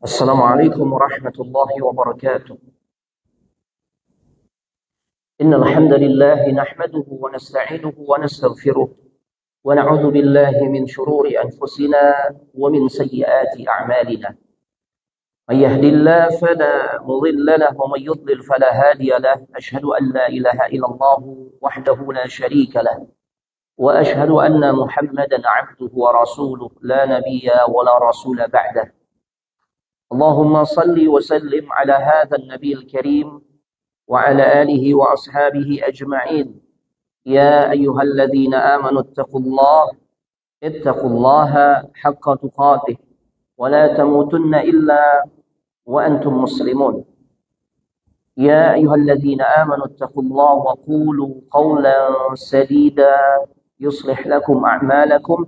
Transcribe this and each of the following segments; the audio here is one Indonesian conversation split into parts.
السلام عليكم ورحمة الله وبركاته. إن الحمد لله نحمده ونستعينه ونستغفره ونعوذ بالله من شرور أنفسنا ومن سيئات أعمالنا. من يهد الله فلا مضل له ومن يضلل فلا هادي له. أشهد أن لا إله إلا الله وحده لا شريك له وأشهد أن محمدا عبده ورسوله لا نبي ولا رسول بعده. اللهم صل وسلم على هذا النبي الكريم وعلى آله وأصحابه أجمعين. يا أيها الذين آمنوا اتقوا الله حق تقاته ولا تموتن إلا وأنتم مسلمون. يا أيها الذين آمنوا اتقوا الله وقولوا قولا سديدا يصلح لكم أعمالكم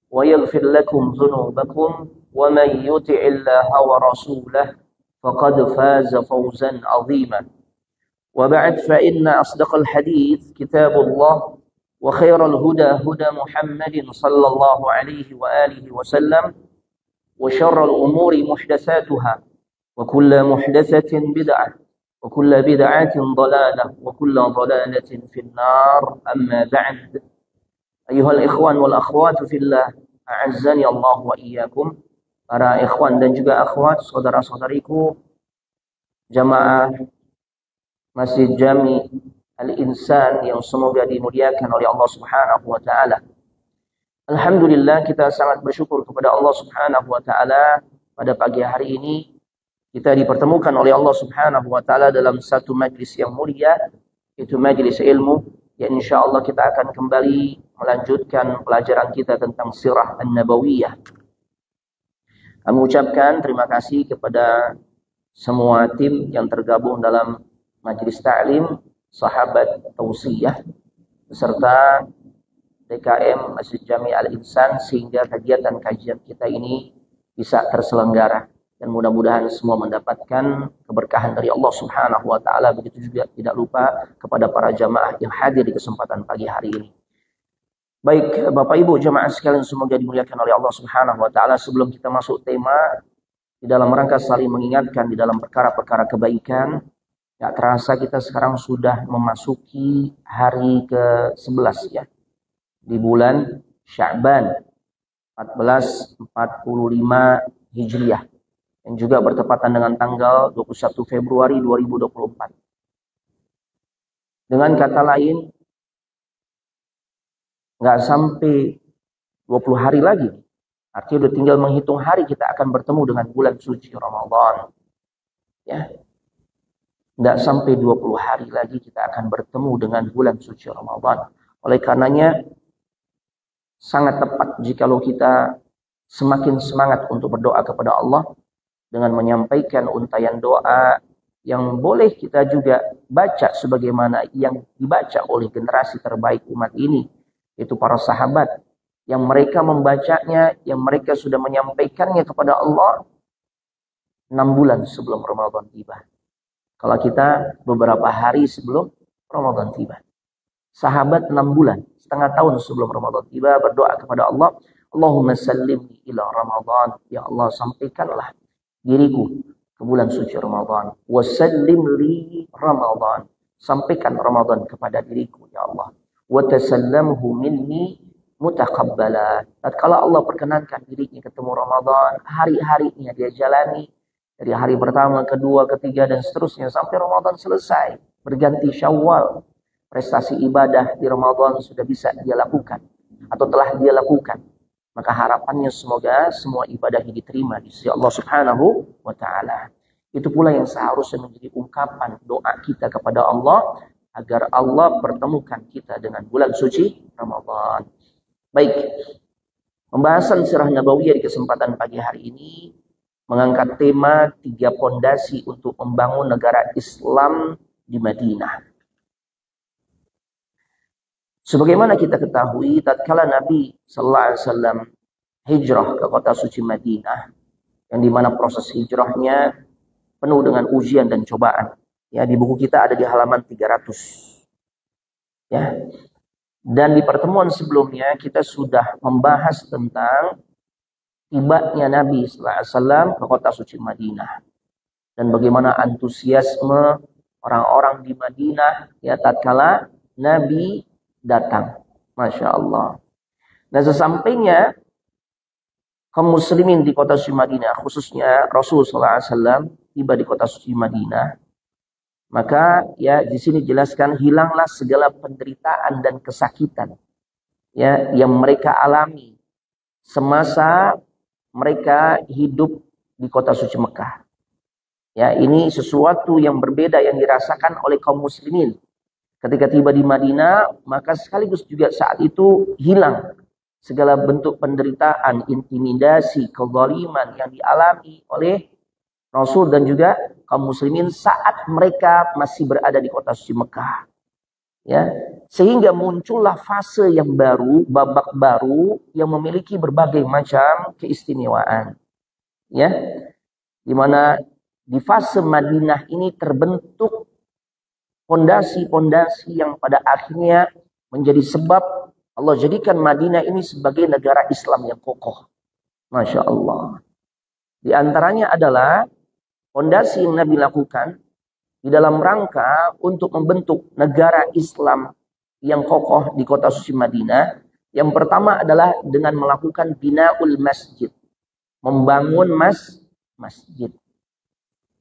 ويغفر لكم ذنوبكم ومن يطع الله ورسوله فقد فاز فوزا عظيما. وبعد فإن أصدق الحديث كتاب الله وخير الهدى هدى محمد صلى الله عليه وآله وسلم وشر الأمور محدثاتها وكل محدثة بدعة وكل بدعة ضلالة وكل ضلالة في النار. أما بعد، أيها الإخوان والأخوات في الله أعزني الله وإياكم. Para ikhwan dan juga akhwat, saudara-saudariku jamaah Masjid Jami Al-Insan yang semoga dimuliakan oleh Allah Subhanahu wa taala. Alhamdulillah, kita sangat bersyukur kepada Allah Subhanahu wa taala pada pagi hari ini kita dipertemukan oleh Allah Subhanahu wa taala dalam satu majlis yang mulia, yaitu majlis ilmu, yang insyaallah kita akan kembali melanjutkan pelajaran kita tentang sirah an-nabawiyah. Kami ucapkan terima kasih kepada semua tim yang tergabung dalam Majelis Ta'lim Sahabat Tausiyah beserta DKM Masjid Jami Al-Insan sehingga kegiatan kajian kita ini bisa terselenggara, dan mudah-mudahan semua mendapatkan keberkahan dari Allah Subhanahu wa taala. Begitu juga tidak lupa kepada para jamaah yang hadir di kesempatan pagi hari ini. Baik, Bapak Ibu jamaah sekalian, semoga dimuliakan oleh Allah Subhanahu wa taala. Sebelum kita masuk tema, di dalam rangka saling mengingatkan di dalam perkara-perkara kebaikan, tak terasa kita sekarang sudah memasuki hari ke-11 ya. Di bulan Sya'ban 1445 Hijriah yang juga bertepatan dengan tanggal 21 Februari 2024. Dengan kata lain, nggak sampai 20 hari lagi. Artinya udah tinggal menghitung hari kita akan bertemu dengan bulan suci Ramadan. Ya. Nggak sampai 20 hari lagi kita akan bertemu dengan bulan suci Ramadan. Oleh karenanya sangat tepat jikalau kita semakin semangat untuk berdoa kepada Allah dengan menyampaikan untayan doa yang boleh kita juga baca sebagaimana yang dibaca oleh generasi terbaik umat ini, yaitu para sahabat, yang mereka membacanya, yang mereka sudah menyampaikannya kepada Allah 6 bulan sebelum Ramadan tiba. Kalau kita beberapa hari sebelum Ramadan tiba. Sahabat 6 bulan, setengah tahun sebelum Ramadan tiba berdoa kepada Allah, Allahumma sallimni ila Ramadan. Ya Allah, sampaikanlah diriku ke bulan suci Ramadan. Wa sallim li Ramadan. Sampaikan Ramadan kepada diriku, ya Allah. Wa tasallamhu minni mutaqabbala. Tatkala Allah perkenankan dirinya ketemu Ramadan, hari-harinya dia jalani dari hari pertama, kedua, ketiga dan seterusnya sampai Ramadan selesai, berganti Syawal. Prestasi ibadah di Ramadan sudah bisa dia lakukan atau telah dia lakukan. Maka harapannya semoga semua ibadahnya diterima di sisi Allah Subhanahu wa taala. Itu pula yang seharusnya menjadi ungkapan doa kita kepada Allah agar Allah pertemukan kita dengan bulan suci Ramadan. Baik, pembahasan sirah nabawiyah di kesempatan pagi hari ini mengangkat tema 3 pondasi untuk membangun negara Islam di Madinah. Sebagaimana kita ketahui, tatkala Nabi sallallahu alaihi wasallam hijrah ke kota suci Madinah, yang dimana proses hijrahnya penuh dengan ujian dan cobaan. Ya, di buku kita ada di halaman 300. Ya. Dan di pertemuan sebelumnya kita sudah membahas tentang tibanya Nabi sallallahu alaihi wasallam ke kota suci Madinah dan bagaimana antusiasme orang-orang di Madinah ya tatkala Nabi datang. Masya Allah. Nah, sesampainya kaum muslimin di kota suci Madinah, khususnya Rasul sallallahu alaihi wasallam tiba di kota suci Madinah, maka ya di sini jelaskan hilanglah segala penderitaan dan kesakitan ya yang mereka alami semasa mereka hidup di kota suci Mekah. Ya, ini sesuatu yang berbeda yang dirasakan oleh kaum muslimin ketika tiba di Madinah, maka sekaligus juga saat itu hilang segala bentuk penderitaan, intimidasi, kezaliman yang dialami oleh Rasul dan juga kaum muslimin saat mereka masih berada di kota suci Mekah. Ya, sehingga muncullah fase yang baru, babak baru yang memiliki berbagai macam keistimewaan. Ya, di mana di fase Madinah ini terbentuk pondasi-pondasi yang pada akhirnya menjadi sebab Allah jadikan Madinah ini sebagai negara Islam yang kokoh. Masya Allah. Di antaranya adalah pondasi yang Nabi lakukan di dalam rangka untuk membentuk negara Islam yang kokoh di kota suci Madinah. Yang pertama adalah dengan melakukan binaul masjid. Membangun masjid.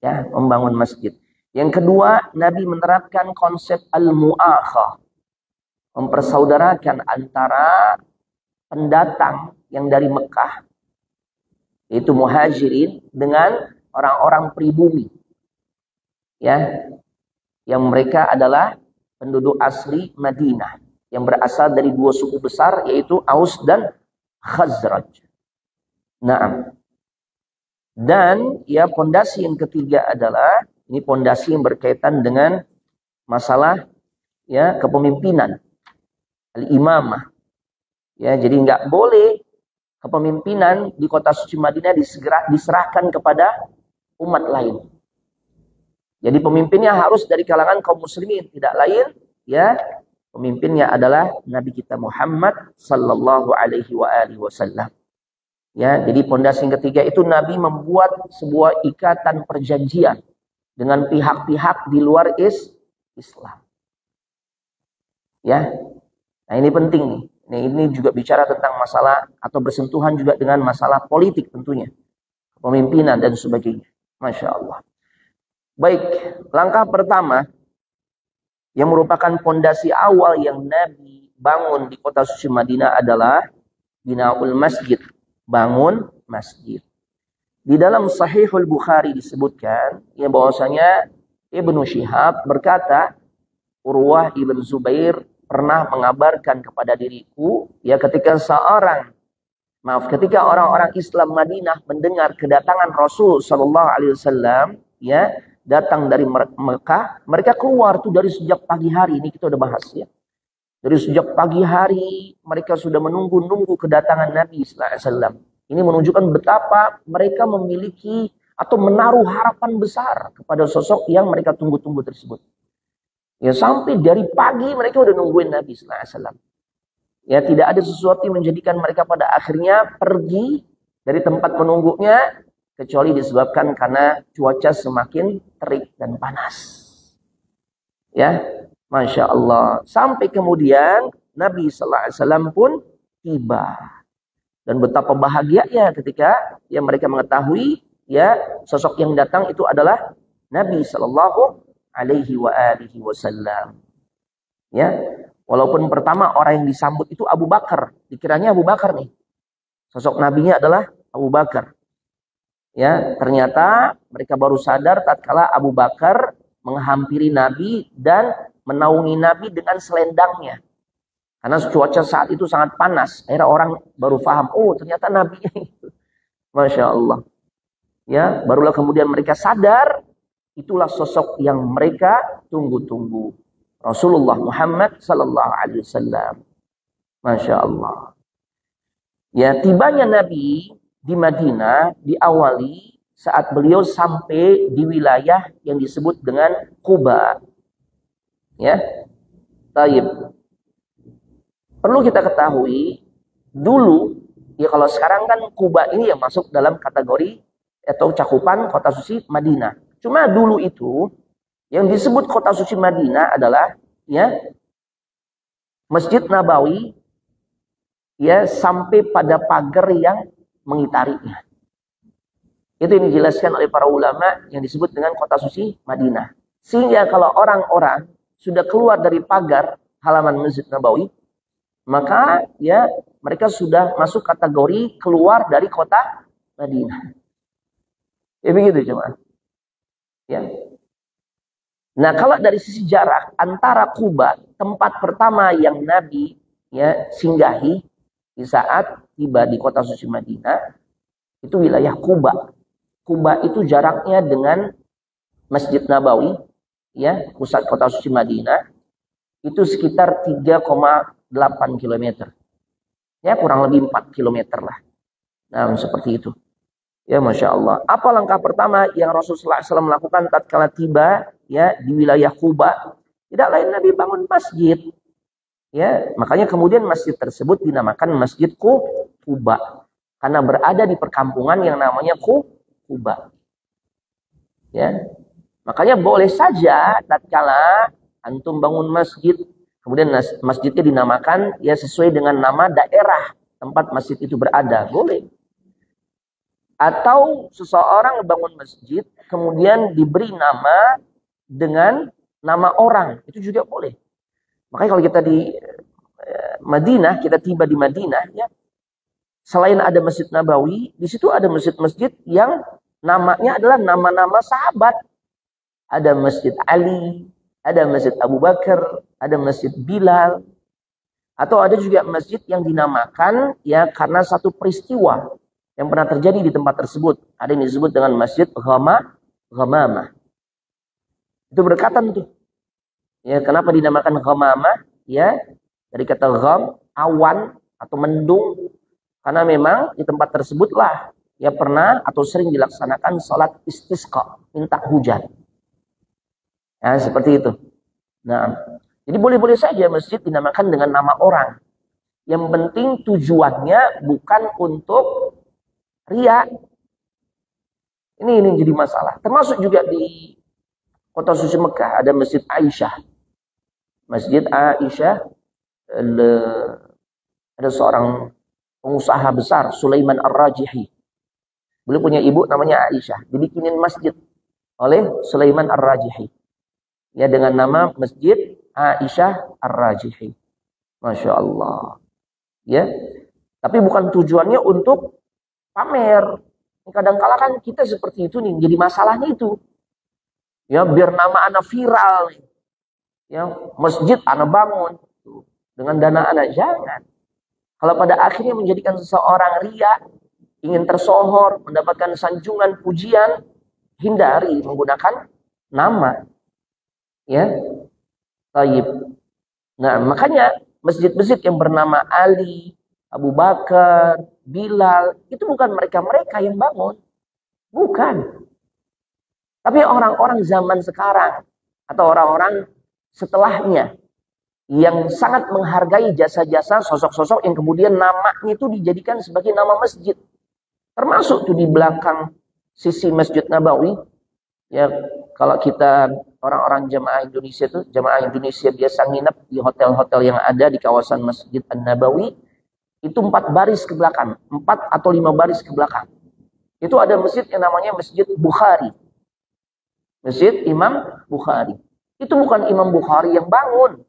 Ya, membangun masjid. Yang kedua, Nabi menerapkan konsep al-mu'akhah. Mempersaudarakan antara pendatang yang dari Mekah, yaitu muhajirin, dengan orang-orang pribumi. Ya, yang mereka adalah penduduk asli Madinah, yang berasal dari dua suku besar, yaitu Aus dan Khazraj. Nah, dan ya pondasi yang ketiga adalah ini pondasi yang berkaitan dengan masalah ya kepemimpinan, al-imamah. Ya, jadi nggak boleh kepemimpinan di kota suci Madinah diserahkan kepada umat lain. Jadi pemimpinnya harus dari kalangan kaum muslimin, tidak lain ya pemimpinnya adalah Nabi kita Muhammad sallallahu alaihi wasallam. Ya, jadi pondasi yang ketiga itu Nabi membuat sebuah ikatan perjanjian dengan pihak-pihak di luar Islam. Ya. Nah, ini penting nih. Ini juga bicara tentang masalah atau bersentuhan juga dengan masalah politik tentunya. Kepemimpinan dan sebagainya. Masya Allah. Baik, langkah pertama yang merupakan pondasi awal yang Nabi bangun di kota suci Madinah adalah binaul masjid. Bangun masjid. Di dalam Sahihul Bukhari disebutkan ya bahwasanya Ibnu Syihab berkata, Urwah ibn Zubair pernah mengabarkan kepada diriku ya ketika orang-orang Islam Madinah mendengar kedatangan Rasul sallallahu alaihi wasallam ya datang dari Mekah, mereka keluar tuh dari sejak pagi hari. Ini kita udah bahas ya. Dari sejak pagi hari mereka sudah menunggu-nunggu kedatangan Nabi sallallahu alaihi wasallam. Ini menunjukkan betapa mereka memiliki atau menaruh harapan besar kepada sosok yang mereka tunggu-tunggu tersebut. Ya, sampai dari pagi mereka udah nungguin Nabi sallallahu alaihi wasallam. Ya, tidak ada sesuatu yang menjadikan mereka pada akhirnya pergi dari tempat menunggunya kecuali disebabkan karena cuaca semakin terik dan panas. Ya, Masya Allah. Sampai kemudian Nabi sallallahu alaihi wasallam pun tiba. Dan betapa bahagianya ketika ya mereka mengetahui ya sosok yang datang itu adalah Nabi sallallahu alaihi wasallam. Ya, walaupun pertama orang yang disambut itu Abu Bakar, dikiranya Abu Bakar nih. Sosok nabinya adalah Abu Bakar. Ya, ternyata mereka baru sadar tatkala Abu Bakar menghampiri Nabi dan menaungi Nabi dengan selendangnya. Karena cuaca saat itu sangat panas. Akhirnya orang baru paham, oh ternyata Nabi itu. Masya Allah. Ya, barulah kemudian mereka sadar, itulah sosok yang mereka tunggu-tunggu. Rasulullah Muhammad sallallahu alaihi wasallam. Masya Allah. Ya, tibanya Nabi di Madinah diawali saat beliau sampai di wilayah yang disebut dengan Quba. Ya. Taib. Perlu kita ketahui, dulu Ya kalau sekarang kan Kuba ini yang masuk dalam kategori atau cakupan kota suci Madinah. Cuma dulu itu yang disebut kota suci Madinah adalah ya Masjid Nabawi ya sampai pada pagar yang mengitarinya. Itu yang dijelaskan oleh para ulama yang disebut dengan kota suci Madinah. Sehingga kalau orang-orang sudah keluar dari pagar halaman Masjid Nabawi, maka ya mereka sudah masuk kategori keluar dari kota Madinah. Ya begitu cuma. Ya. Nah, kalau dari sisi jarak antara Kuba, tempat pertama yang Nabi ya singgahi di saat tiba di kota suci Madinah, itu wilayah Kuba. Kuba itu jaraknya dengan Masjid Nabawi, ya pusat kota suci Madinah, itu sekitar 3,8 km. Ya kurang lebih 4 km lah. Nah seperti itu. Ya Masya Allah. Apa langkah pertama yang Rasulullah SAW melakukan tatkala tiba ya di wilayah Kuba? Tidak lain Nabi bangun masjid. Ya makanya kemudian masjid tersebut dinamakan Masjid Kuba karena berada di perkampungan yang namanya Kuba. Ya. Makanya boleh saja tatkala antum bangun masjid, kemudian masjidnya dinamakan ya sesuai dengan nama daerah tempat masjid itu berada, boleh. Atau seseorang bangun masjid kemudian diberi nama dengan nama orang, itu juga boleh. Makanya kalau kita di Madinah, kita tiba di Madinah ya, selain ada Masjid Nabawi, di situ ada masjid-masjid yang namanya adalah nama-nama sahabat. Ada Masjid Ali, ada Masjid Abu Bakar, ada Masjid Bilal, atau ada juga masjid yang dinamakan ya karena satu peristiwa yang pernah terjadi di tempat tersebut. Ada yang disebut dengan Masjid Ghamamah. Itu berdekatan tuh. Ya, kenapa dinamakan Ghamamah? Ya, dari kata gham, awan atau mendung. Karena memang di tempat tersebutlah ya pernah atau sering dilaksanakan salat istisqa, minta hujan. Nah, seperti itu. Nah, jadi boleh-boleh saja masjid dinamakan dengan nama orang. Yang penting tujuannya bukan untuk riya. Ini jadi masalah. Termasuk juga di kota suci Mekah ada Masjid Aisyah. Masjid Aisyah ada seorang pengusaha besar, Sulaiman Ar-Rajihi. Beliau punya ibu namanya Aisyah. Dibikinin masjid oleh Sulaiman Ar-Rajihi. Ya dengan nama Masjid Aisyah Ar-Rajihi. Masya Allah. Ya. Tapi bukan tujuannya untuk pamer. Kadang-kala kan kita seperti itu nih. Jadi masalahnya itu. Ya biar nama anak viral. Ya masjid anak bangun. Dengan dana anak. Jangan. Kalau pada akhirnya menjadikan seseorang riya. Ingin tersohor. Mendapatkan sanjungan, pujian. Hindari menggunakan nama. Ya, taib. Nah, makanya masjid-masjid yang bernama Ali, Abu Bakar, Bilal, itu bukan mereka-mereka yang bangun. Bukan. Tapi orang-orang zaman sekarang atau orang-orang setelahnya yang sangat menghargai jasa-jasa sosok-sosok yang kemudian namanya itu dijadikan sebagai nama masjid. Termasuk tuh di belakang sisi Masjid Nabawi. Ya, kalau kita orang-orang jamaah Indonesia biasa nginep di hotel-hotel yang ada di kawasan Masjid An-Nabawi, itu 4 baris ke belakang, 4 atau 5 baris ke belakang. Itu ada masjid yang namanya Masjid Bukhari. Masjid Imam Bukhari. Itu bukan Imam Bukhari yang bangun.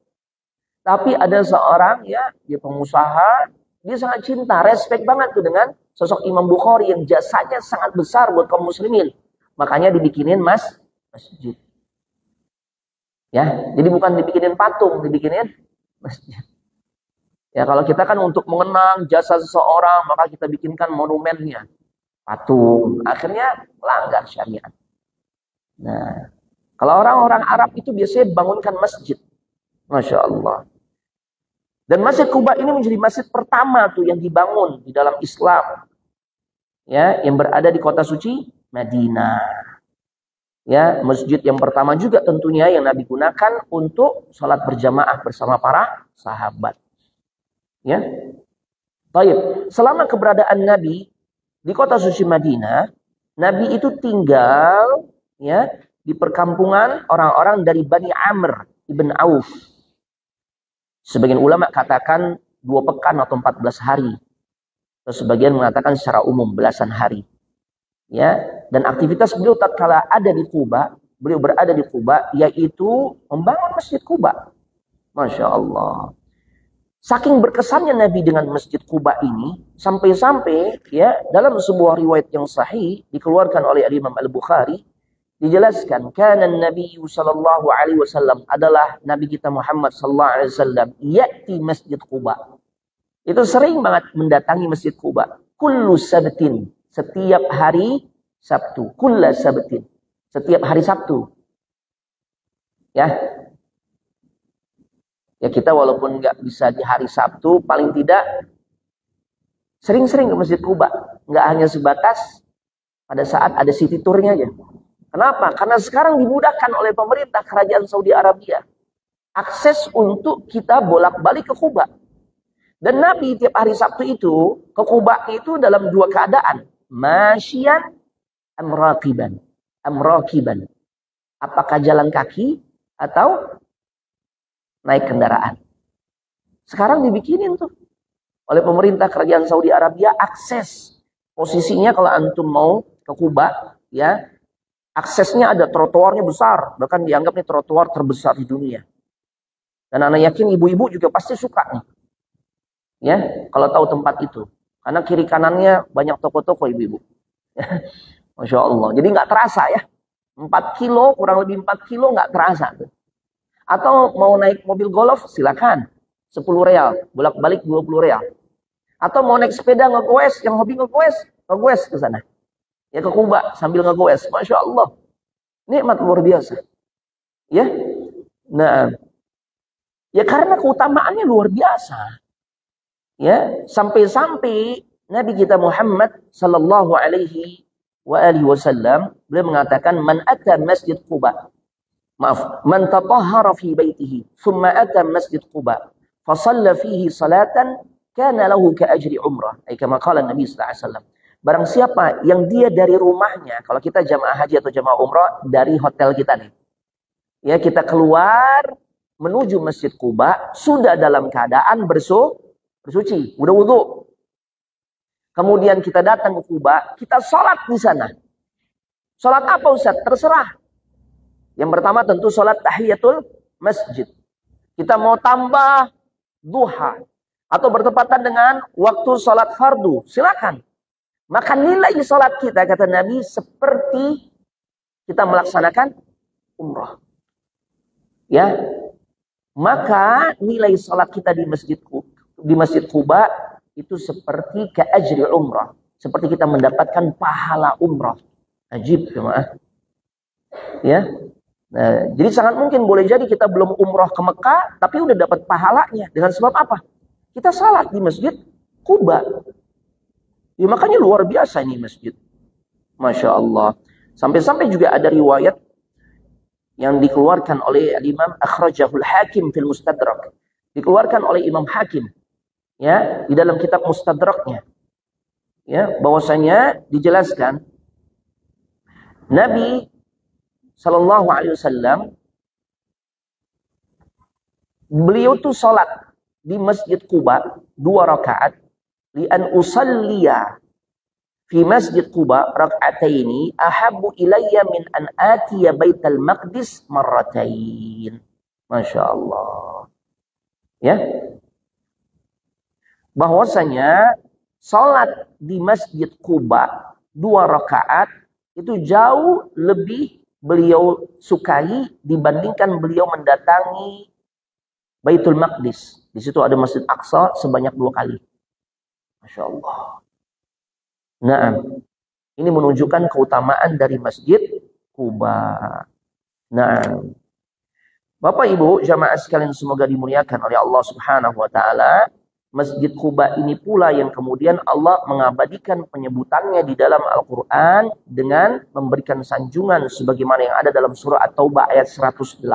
Tapi ada seorang ya, dia pengusaha, dia sangat cinta, respect banget tuh dengan sosok Imam Bukhari yang jasanya sangat besar buat kaum muslimin. Makanya dibikinin masjid. Ya, jadi bukan dibikinin patung, dibikinin masjid. Ya, kalau kita kan untuk mengenang jasa seseorang, maka kita bikinkan monumennya, patung. Akhirnya melanggar syariat. Nah, kalau orang-orang Arab itu biasanya bangunkan masjid. Masya Allah. Dan Masjid Kuba ini menjadi masjid pertama tuh yang dibangun di dalam Islam. Ya, yang berada di kota suci Madinah. Ya, masjid yang pertama juga tentunya yang Nabi gunakan untuk sholat berjamaah bersama para sahabat. Ya, baik. selama keberadaan Nabi di kota suci Madinah, Nabi itu tinggal ya di perkampungan orang-orang dari Bani Amr ibn Auf. Sebagian ulama katakan 2 pekan atau 14 hari. Terus sebagian mengatakan secara umum belasan hari. Ya, dan aktivitas beliau tatkala ada di Kuba, beliau berada di Kuba, yaitu membangun Masjid Kuba. Masya Allah. Saking berkesannya Nabi dengan Masjid Kuba ini, sampai-sampai ya dalam sebuah riwayat yang sahih dikeluarkan oleh Imam Al-Bukhari, dijelaskan kana Nabi sallallahu alaihi wasallam adalah Nabi kita Muhammad sallallahu alaihi wasallam ya'ti Masjid Kuba. Itu sering banget mendatangi Masjid Kuba. Kullu sabtin, setiap hari Sabtu. Kulla sabtin, setiap hari Sabtu. Ya. Ya kita walaupun nggak bisa di hari Sabtu, paling tidak sering-sering ke Masjid Kuba. Nggak hanya sebatas pada saat ada city tour-nya aja. Kenapa? Karena sekarang dimudahkan oleh pemerintah kerajaan Saudi Arabia. Akses untuk kita bolak-balik ke Kuba. Dan Nabi tiap hari Sabtu itu, ke Kuba itu dalam 2 keadaan. Masyian, amraqiban. Amraqiban. Apakah jalan kaki atau naik kendaraan. Sekarang dibikinin tuh oleh pemerintah kerajaan Saudi Arabia akses. Posisinya kalau antum mau ke Kuba, ya, aksesnya ada trotoarnya besar, bahkan dianggap nih trotoar terbesar di dunia. Dan anak yakin ibu-ibu juga pasti suka nih. Ya, kalau tahu tempat itu. Karena kiri kanannya banyak toko-toko ibu-ibu. Masya Allah. Jadi nggak terasa ya. 4 kilo, kurang lebih 4 kilo nggak terasa tuh. Atau mau naik mobil golf, silakan. 10 real, bolak-balik 20 real. Atau mau naik sepeda ngegoes, yang hobi ngegoes ke sana. Ya ke Kuba sambil ngegoes. Masya Allah. Nikmat luar biasa. Ya. Nah. Ya karena keutamaannya luar biasa. Ya, sampai-sampai Nabi kita Muhammad sallallahu alaihi wasallam beliau mengatakan man ata Masjid Quba. Maaf, man tatahhara fi baitihi, thumma ata Masjid Quba, fa shalla fihi salatan kana lahu ka ajri umrah. Ay kama qala Nabi sallallahu alaihi wasallam. Barang siapa yang dia dari rumahnya, kalau kita jamaah haji atau jamaah umrah dari hotel kita nih. Ya, kita keluar menuju Masjid Quba sudah dalam keadaan bersuci, udah wudu. Kemudian kita datang ke Quba, kita sholat di sana. Sholat apa Ustaz? Terserah. Yang pertama tentu sholat tahiyatul masjid. Kita mau tambah duha atau bertepatan dengan waktu sholat fardu, silakan. Maka nilai sholat kita, kata Nabi, seperti kita melaksanakan umrah. Ya, maka nilai sholat kita di Masjid Quba itu seperti keajri umrah, seperti kita mendapatkan pahala umrah. Ajib, jemaah. Ya. Nah, jadi sangat mungkin boleh jadi kita belum umrah ke Mekah, tapi udah dapat pahalanya. Dengan sebab apa? Kita salat di Masjid Quba. Ya, makanya luar biasa ini masjid. Masya Allah. Sampai-sampai juga ada riwayat yang dikeluarkan oleh Imam Akhrajahul Hakim fil Mustadrak. Dikeluarkan oleh Imam Hakim. Ya, di dalam kitab Mustadraknya. Ya, bahwasanya dijelaskan Nabi Sallallahu Alaihi Wasallam beliau tuh sholat di Masjid Quba 2 rakaat li'an usalliya fi Masjid Quba raka'ataini ahabbu ilayya min an atiya Baitul Maqdis marratain. Masya Allah. Ya, bahwasanya sholat di Masjid Quba 2 rakaat itu jauh lebih beliau sukai dibandingkan beliau mendatangi Baitul Maqdis. Di situ ada Masjid Aqsa sebanyak 2 kali. Masya Allah. Nah, ini menunjukkan keutamaan dari Masjid Quba. Nah, Bapak Ibu jamaah sekalian semoga dimuliakan oleh Allah Subhanahu wa taala. Masjid Quba ini pula yang kemudian Allah mengabadikan penyebutannya di dalam Al-Quran dengan memberikan sanjungan sebagaimana yang ada dalam surah At-Taubah ayat 108.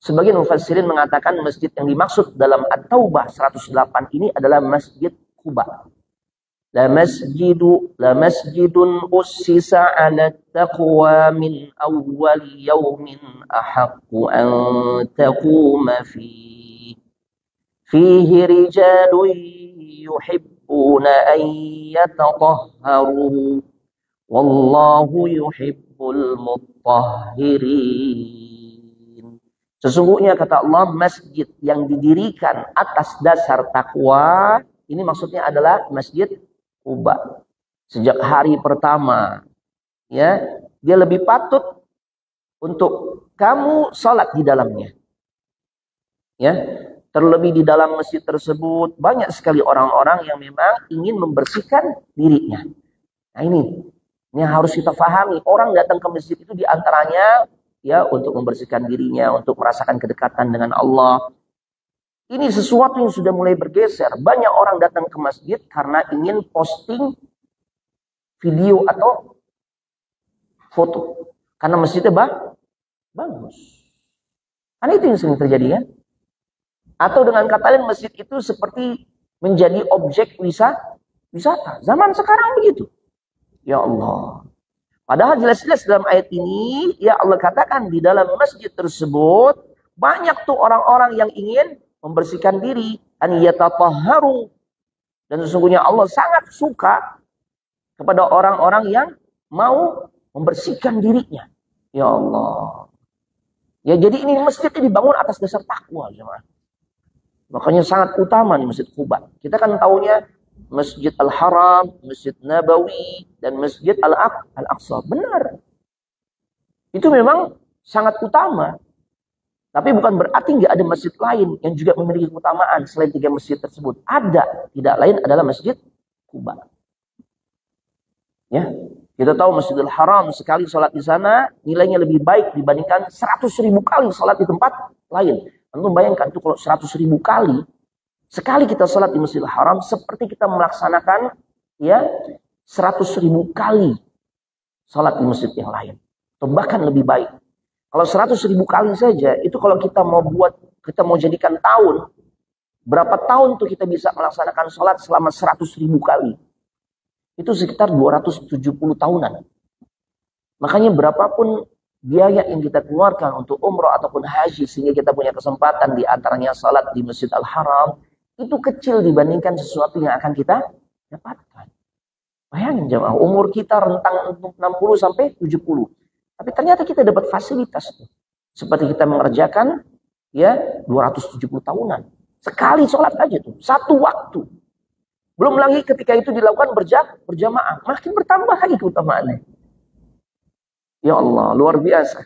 Sebagian mufassirin mengatakan masjid yang dimaksud dalam At-Taubah 108 ini adalah Masjid Quba. La masjidun ussisa 'ala taqwa min awwal yawmin ahaqqu an taquma fihi rijalun yuhibbuna an yatatahharu wallahu yuhibbul mutahhirin. Sesungguhnya kata Allah, masjid yang didirikan atas dasar takwa, ini maksudnya adalah Masjid Quba. Sejak hari pertama, ya, dia lebih patut untuk kamu sholat di dalamnya. Ya, terlebih di dalam masjid tersebut banyak sekali orang-orang yang memang ingin membersihkan dirinya. Nah ini harus kita pahami. Orang datang ke masjid itu diantaranya ya untuk membersihkan dirinya, untuk merasakan kedekatan dengan Allah. Ini sesuatu yang sudah mulai bergeser. Banyak orang datang ke masjid karena ingin posting video atau foto. Karena masjidnya bagus. Karena itu yang sering terjadi ya. Atau dengan kata lain, masjid itu seperti menjadi objek wisata. Zaman sekarang begitu. Ya Allah. Padahal jelas-jelas dalam ayat ini, ya Allah katakan di dalam masjid tersebut, banyak tuh orang-orang yang ingin membersihkan diri, an yatatahharu. Dan sesungguhnya Allah sangat suka kepada orang-orang yang mau membersihkan dirinya. Ya Allah. Ya jadi ini masjid dibangun atas dasar takwa, jemaah. Makanya sangat utama nih Masjid Quba. Kita kan tahunya Masjid Al-Haram, Masjid Nabawi, dan Masjid Al-Aqsa. Benar. Itu memang sangat utama. Tapi bukan berarti nggak ada masjid lain yang juga memiliki keutamaan selain 3 masjid tersebut. Ada, tidak lain adalah Masjid Quba. Ya, kita tahu Masjidil Haram sekali sholat di sana nilainya lebih baik dibandingkan 100.000 kali sholat di tempat lain. Antum bayangkan tuh kalau 100.000 kali sekali kita sholat di Masjidil Haram seperti kita melaksanakan ya 100.000 kali sholat di masjid yang lain. Atau bahkan lebih baik. Kalau 100.000 kali saja, itu kalau kita mau jadikan tahun, berapa tahun tuh kita bisa melaksanakan sholat selama 100.000 kali? Itu sekitar 270 tahunan. Makanya berapapun biaya yang kita keluarkan untuk umrah ataupun haji, sehingga kita punya kesempatan di antaranya sholat di Masjid Al-Haram, itu kecil dibandingkan sesuatu yang akan kita dapatkan. Bayangin jemaah, umur kita rentang 60 sampai 70. Tapi ternyata kita dapat fasilitas tuh. Seperti kita mengerjakan ya 270 tahunan. Sekali sholat aja tuh, satu waktu. Belum lagi ketika itu dilakukan berjamaah, makin bertambah lagi keutamaannya. Ya Allah, luar biasa.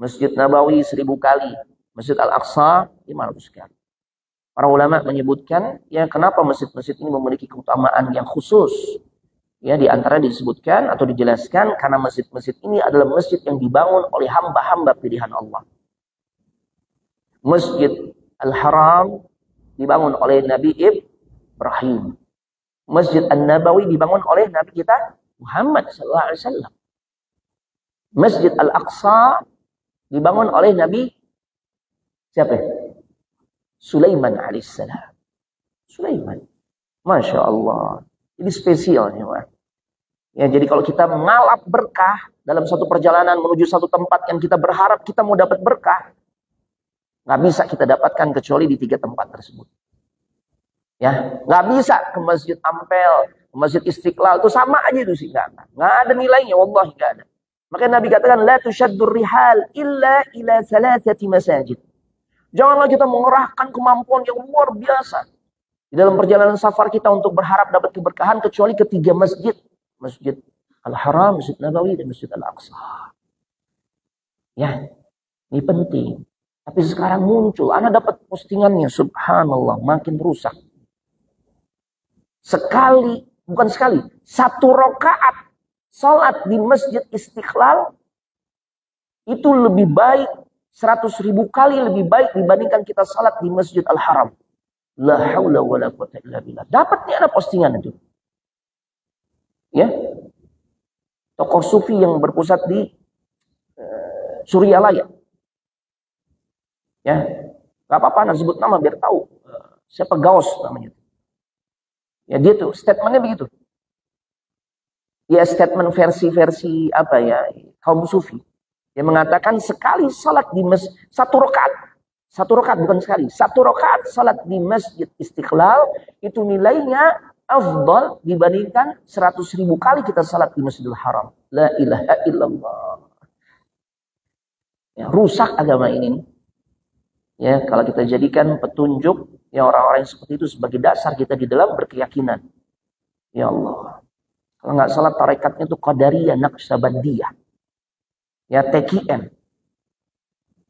Masjid Nabawi 1000 kali, Masjid Al-Aqsa 500 kali. Para ulama menyebutkan ya kenapa masjid-masjid ini memiliki keutamaan yang khusus. Ya, di antara disebutkan atau dijelaskan karena masjid-masjid ini adalah masjid yang dibangun oleh hamba-hamba pilihan Allah. Masjid Al-Haram dibangun oleh Nabi Ibrahim. Masjid An-Nabawi dibangun oleh Nabi kita Muhammad SAW. Masjid Al-Aqsa dibangun oleh Nabi siapa? Sulaiman alaihissalam. Sulaiman. Masya Allah. Ini spesial ya, Pak. Ya, jadi kalau kita mengalap berkah dalam satu perjalanan menuju satu tempat yang kita berharap kita mau dapat berkah, nggak bisa kita dapatkan kecuali di 3 tempat tersebut. Ya, nggak bisa ke Masjid Ampel, ke Masjid Istiqlal, itu sama aja itu sih, nggak ada nilainya, wallahi nggak ada. Makanya Nabi katakan, la tushaddur rihal illa ila 3 masajid. Janganlah kita mengerahkan kemampuan yang luar biasa di dalam perjalanan safar kita untuk berharap dapat keberkahan kecuali ke 3 masjid. Masjid Al-Haram, Masjid Nabawi, dan Masjid Al-Aqsa. Ya, ini penting. Tapi sekarang muncul, anak dapat postingannya, subhanallah, makin rusak. Sekali, bukan sekali, 1 rakaat salat di Masjid Istiqlal itu lebih baik 100.000 kali lebih baik dibandingkan kita salat di Masjid Al-Haram. La haula wala quwwata illa billah. Dapat nih ada postingan itu. Ya. Tokoh sufi yang berpusat di Suryalaya. Ya. Enggak apa-apa, sebut nama biar tahu siapa Gaus namanya. Ya dia tuh statementnya begitu. Ya statement versi apa ya, kaum sufi. Dia mengatakan sekali salat di masjid, satu rakaat bukan sekali, satu rakaat salat di Masjid Istiqlal itu nilainya afdal dibandingkan 100.000 kali kita salat di Masjidil Haram. La ilaha illallah. Ya, rusak agama ini. Ya, kalau kita jadikan petunjuk ya orang-orang yang seperti itu sebagai dasar kita di dalam berkeyakinan. Ya Allah. Kalau nggak salah tarekatnya itu Qadariyah, Naqsyabandiyah. Ya, TKN.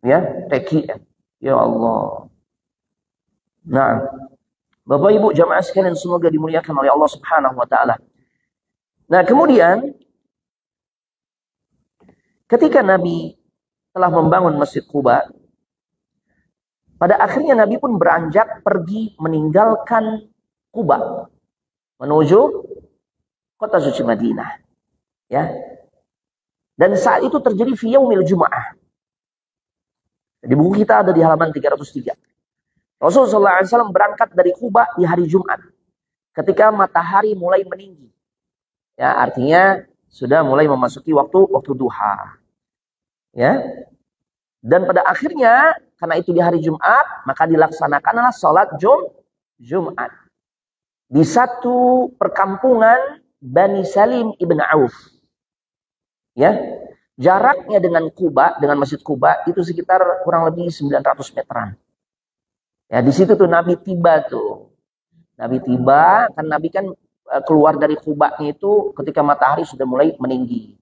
Ya, TKN. Ya Allah. Nah, Bapak Ibu jamaah sekalian semoga dimuliakan oleh Allah Subhanahu wa taala. Nah, kemudian ketika Nabi telah membangun Masjid Quba, pada akhirnya Nabi pun beranjak pergi meninggalkan Quba menuju kota suci Madinah. Ya. Dan saat itu terjadi fi yaumil Jum'ah. Di buku kita ada di halaman 303. Rasulullah SAW berangkat dari Quba di hari Jumat ketika matahari mulai meninggi. Ya, artinya sudah mulai memasuki waktu duha. Ya. Dan pada akhirnya karena itu di hari Jumat, maka dilaksanakanlah salat Jumat di satu perkampungan Bani Salim ibn Auf. Ya. Jaraknya dengan Quba, dengan Masjid Quba itu sekitar kurang lebih 900 meteran. Ya, di situ tuh Nabi tiba tuh. Nabi tiba, kan Nabi kan keluar dari Quba-nya itu ketika matahari sudah mulai meninggi,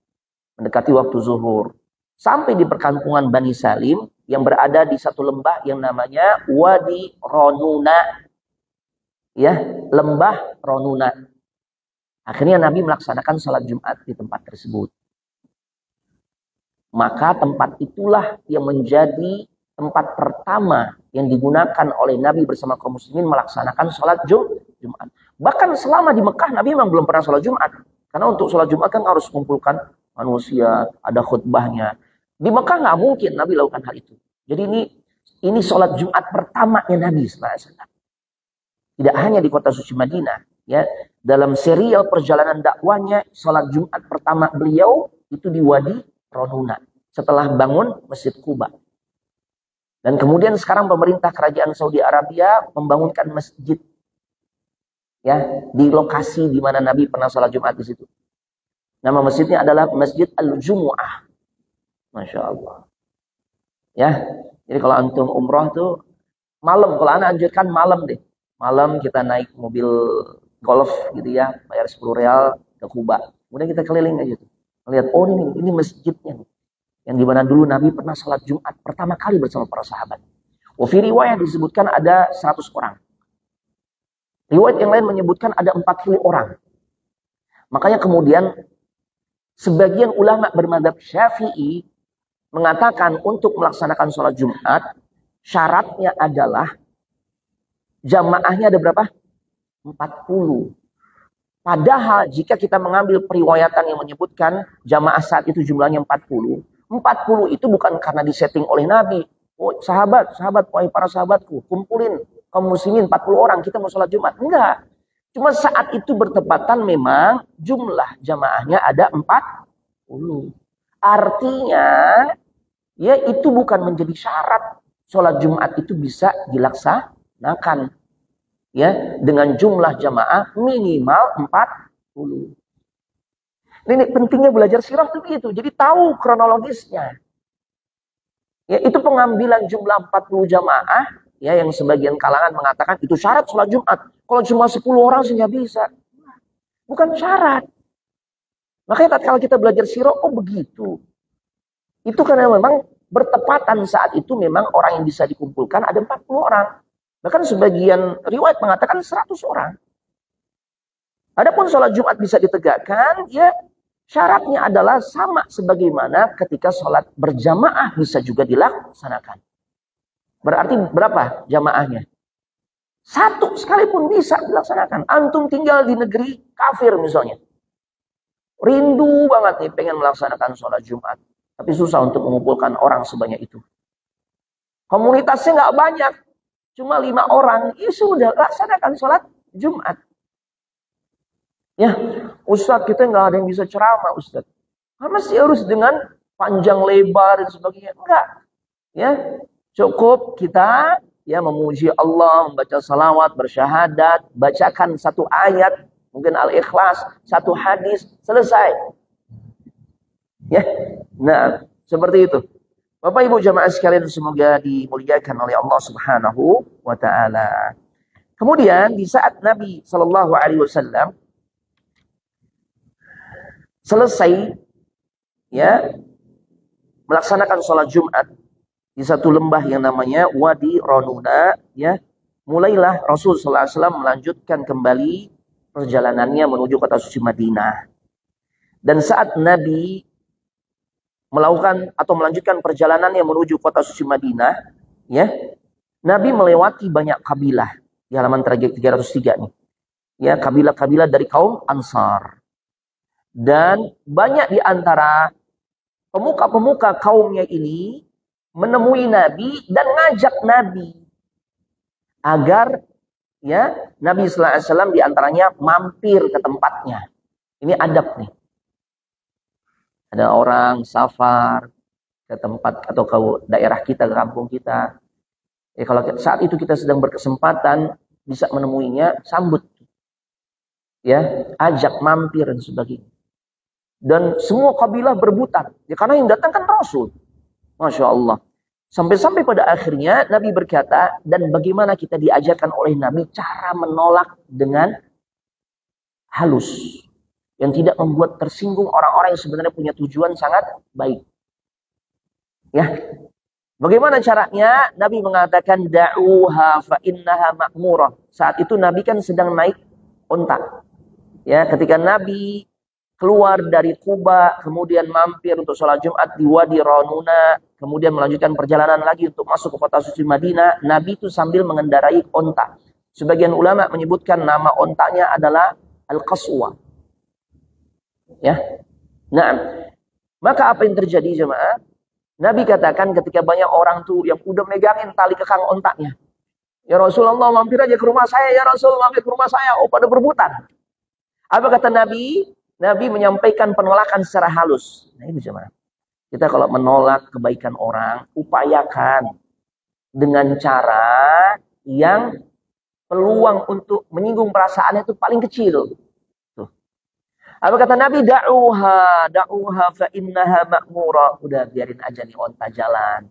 mendekati waktu zuhur. Sampai di perkampungan Bani Salim yang berada di satu lembah yang namanya Wadi Ronuna. Ya, lembah Ronuna. Akhirnya Nabi melaksanakan salat Jumat di tempat tersebut. Maka tempat itulah yang menjadi tempat pertama yang digunakan oleh Nabi bersama kaum muslimin melaksanakan sholat Jumat. Bahkan selama di Mekah Nabi memang belum pernah sholat Jumat. Karena untuk sholat Jumat kan harus mengumpulkan manusia, ada khutbahnya. Di Mekah nggak mungkin Nabi lakukan hal itu. Jadi ini sholat Jumat pertamanya Nabi SAW. Tidak hanya di kota suci Madinah. Ya, dalam serial perjalanan dakwanya, sholat Jumat pertama beliau itu di Wadi Ronuna. Setelah bangun Masjid Quba. Dan kemudian sekarang pemerintah kerajaan Saudi Arabia membangunkan masjid. Ya, di lokasi di mana Nabi pernah sholat Jumat di situ. Nama masjidnya adalah Masjid Al-Jumu'ah. Masya Allah. Ya, jadi kalau antum umroh tuh malam, kalau anak anjurkan malam deh. Malam kita naik mobil golf gitu ya, bayar 10 real ke Quba. Kemudian kita keliling aja tuh. Lihat, oh ini masjidnya nih. Yang dimana dulu Nabi pernah sholat Jumat pertama kali bersama para sahabat. Wafi riwayat disebutkan ada 100 orang. Riwayat yang lain menyebutkan ada 40 orang. Makanya kemudian sebagian ulama bermadzhab Syafi'i mengatakan untuk melaksanakan sholat Jumat syaratnya adalah jamaahnya ada berapa? 40. Padahal jika kita mengambil periwayatan yang menyebutkan jamaah saat itu jumlahnya 40 itu bukan karena disetting oleh Nabi. Oh, sahabat, wahai para sahabatku, kumpulin kaum muslimin 40 orang, kita mau sholat Jumat. Enggak. Cuma saat itu bertepatan memang jumlah jamaahnya ada 40. Artinya, ya itu bukan menjadi syarat sholat Jumat itu bisa dilaksanakan. Ya, dengan jumlah jamaah minimal 40. Ini pentingnya belajar sirah itu begitu. Jadi tahu kronologisnya. Ya, itu pengambilan jumlah 40 jamaah ya yang sebagian kalangan mengatakan itu syarat sholat Jumat. Kalau cuma 10 orang sih nggak bisa. Bukan syarat. Makanya kalau kita belajar sirah, oh begitu. Itu karena memang bertepatan saat itu memang orang yang bisa dikumpulkan ada 40 orang. Bahkan sebagian riwayat mengatakan 100 orang. Adapun sholat Jumat bisa ditegakkan, ya syaratnya adalah sama sebagaimana ketika sholat berjamaah bisa juga dilaksanakan. Berarti berapa jamaahnya? 1 sekalipun bisa dilaksanakan. Antum tinggal di negeri kafir misalnya. Rindu banget nih pengen melaksanakan sholat Jumat. Tapi susah untuk mengumpulkan orang sebanyak itu. Komunitasnya nggak banyak. Cuma 5 orang. Ya sudah, laksanakan sholat Jumat. Ya, Ustadz kita nggak ada yang bisa ceramah Ustadz. Masih harus dengan panjang lebar dan sebagainya. Enggak. Ya, cukup kita ya memuji Allah, membaca salawat, bersyahadat, bacakan satu ayat, mungkin Al-Ikhlas, satu hadis, selesai. Ya, nah seperti itu. Bapak Ibu jamaah sekalian semoga dimuliakan oleh Allah Subhanahu wa taala. Kemudian di saat Nabi Shallallahu alaihi wasallam selesai ya melaksanakan sholat Jumat di satu lembah yang namanya Wadi Ronuna, ya, mulailah Rasul sallallahu alaihi wasallam melanjutkan kembali perjalanannya menuju kota suci Madinah. Dan saat Nabi melakukan atau melanjutkan perjalanannya menuju kota suci Madinah, ya, Nabi melewati banyak kabilah di halaman 303 nih. Ya, kabilah-kabilah dari kaum Ansar. Dan banyak di antara pemuka-pemuka kaumnya ini menemui Nabi dan ngajak Nabi agar ya Nabi sallallahu alaihi wasallam di antaranya mampir ke tempatnya. Ini adab nih. Ada orang safar ke tempat atau ke daerah kita, ke kampung kita. Ya, kalau saat itu kita sedang berkesempatan bisa menemuinya, sambut. Ya, ajak mampir dan sebagainya. Dan semua kabilah berebutan. Ya, karena yang datang kan Rasul. Masya Allah. Sampai-sampai pada akhirnya Nabi berkata, dan bagaimana kita diajarkan oleh Nabi cara menolak dengan halus. Yang tidak membuat tersinggung orang-orang yang sebenarnya punya tujuan sangat baik. Ya. Bagaimana caranya? Nabi mengatakan, da'uha fa innaha ma'murah. Saat itu Nabi kan sedang naik unta. Ya, ketika Nabi keluar dari Kuba, kemudian mampir untuk sholat Jumat di Wadi Ronuna, kemudian melanjutkan perjalanan lagi untuk masuk ke kota suci Madinah, Nabi itu sambil mengendarai onta. Sebagian ulama menyebutkan nama ontanya adalah Al-Qaswa. Ya. Nah, maka apa yang terjadi jemaah? Nabi katakan ketika banyak orang tuh yang udah megangin tali kekang ontanya. Ya Rasulullah, mampir aja ke rumah saya, ya Rasul, mampir ke rumah saya. Oh, pada berebutan. Apa kata Nabi? Nabi menyampaikan penolakan secara halus. Nah, ini jemaah. Kita kalau menolak kebaikan orang, upayakan dengan cara yang peluang untuk menyinggung perasaannya itu paling kecil. Tuh. Apa kata Nabi? Da'uha fa innaha ma'mura. Udah biarin aja nih onta jalan.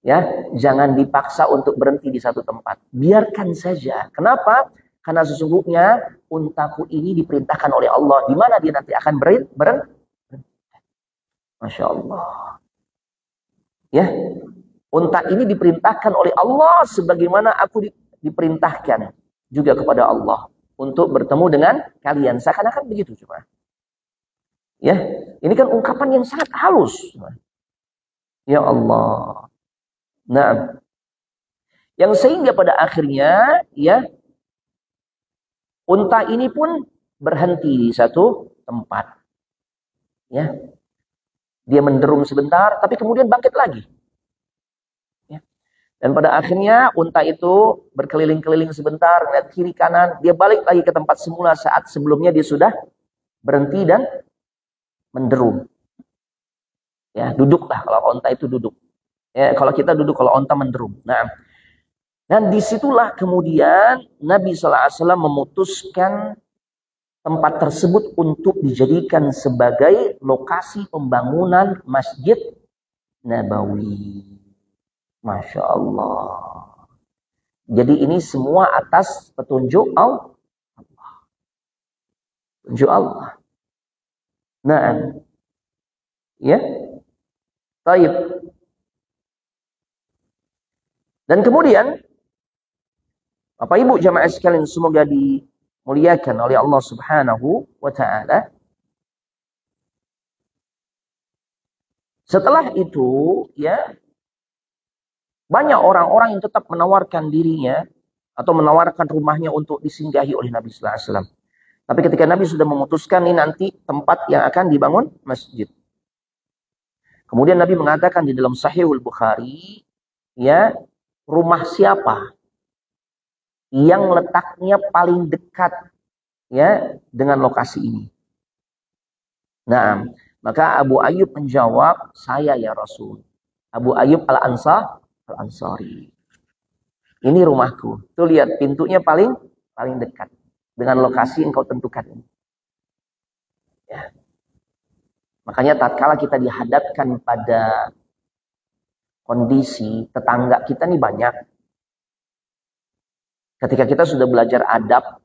Ya, jangan dipaksa untuk berhenti di satu tempat. Biarkan saja. Kenapa? Karena sesungguhnya untaku ini diperintahkan oleh Allah. Di mana dia nanti akan berhenti? Masya Allah. Ya, unta ini diperintahkan oleh Allah sebagaimana aku diperintahkan juga kepada Allah untuk bertemu dengan kalian. Seakan-akan begitu cuma. Ya, ini kan ungkapan yang sangat halus. Ya Allah. Nah, yang sehingga pada akhirnya ya unta ini pun berhenti di satu tempat. Ya. Dia menderum sebentar, tapi kemudian bangkit lagi. Ya. Dan pada akhirnya unta itu berkeliling-keliling sebentar, lihat kiri kanan, dia balik lagi ke tempat semula saat sebelumnya dia sudah berhenti dan menderum. Ya, duduklah kalau unta itu duduk. Ya, kalau kita duduk, kalau unta menderum. Nah, dan disitulah kemudian Nabi SAW memutuskan tempat tersebut untuk dijadikan sebagai lokasi pembangunan Masjid Nabawi. Masya Allah. Jadi ini semua atas petunjuk Allah. Petunjuk Allah. Nah, ya, baik. Dan kemudian Bapak Ibu jamaah sekalian semoga dimuliakan oleh Allah Subhanahu wa taala. Setelah itu ya banyak orang-orang yang tetap menawarkan dirinya atau menawarkan rumahnya untuk disinggahi oleh Nabi sallallahu alaihi wasallam. Tapi ketika Nabi sudah memutuskan ini nanti tempat yang akan dibangun masjid. Kemudian Nabi mengatakan di dalam Sahihul Bukhari, ya, rumah siapa yang letaknya paling dekat ya dengan lokasi ini. Nah, maka Abu Ayyub menjawab, saya ya Rasul. Abu Ayyub Al-Ansari. Ini rumahku. Tuh lihat pintunya paling dekat dengan lokasi yang kau tentukan ini. Ya. Makanya tatkala kita dihadapkan pada kondisi tetangga kita nih banyak. Ketika kita sudah belajar adab,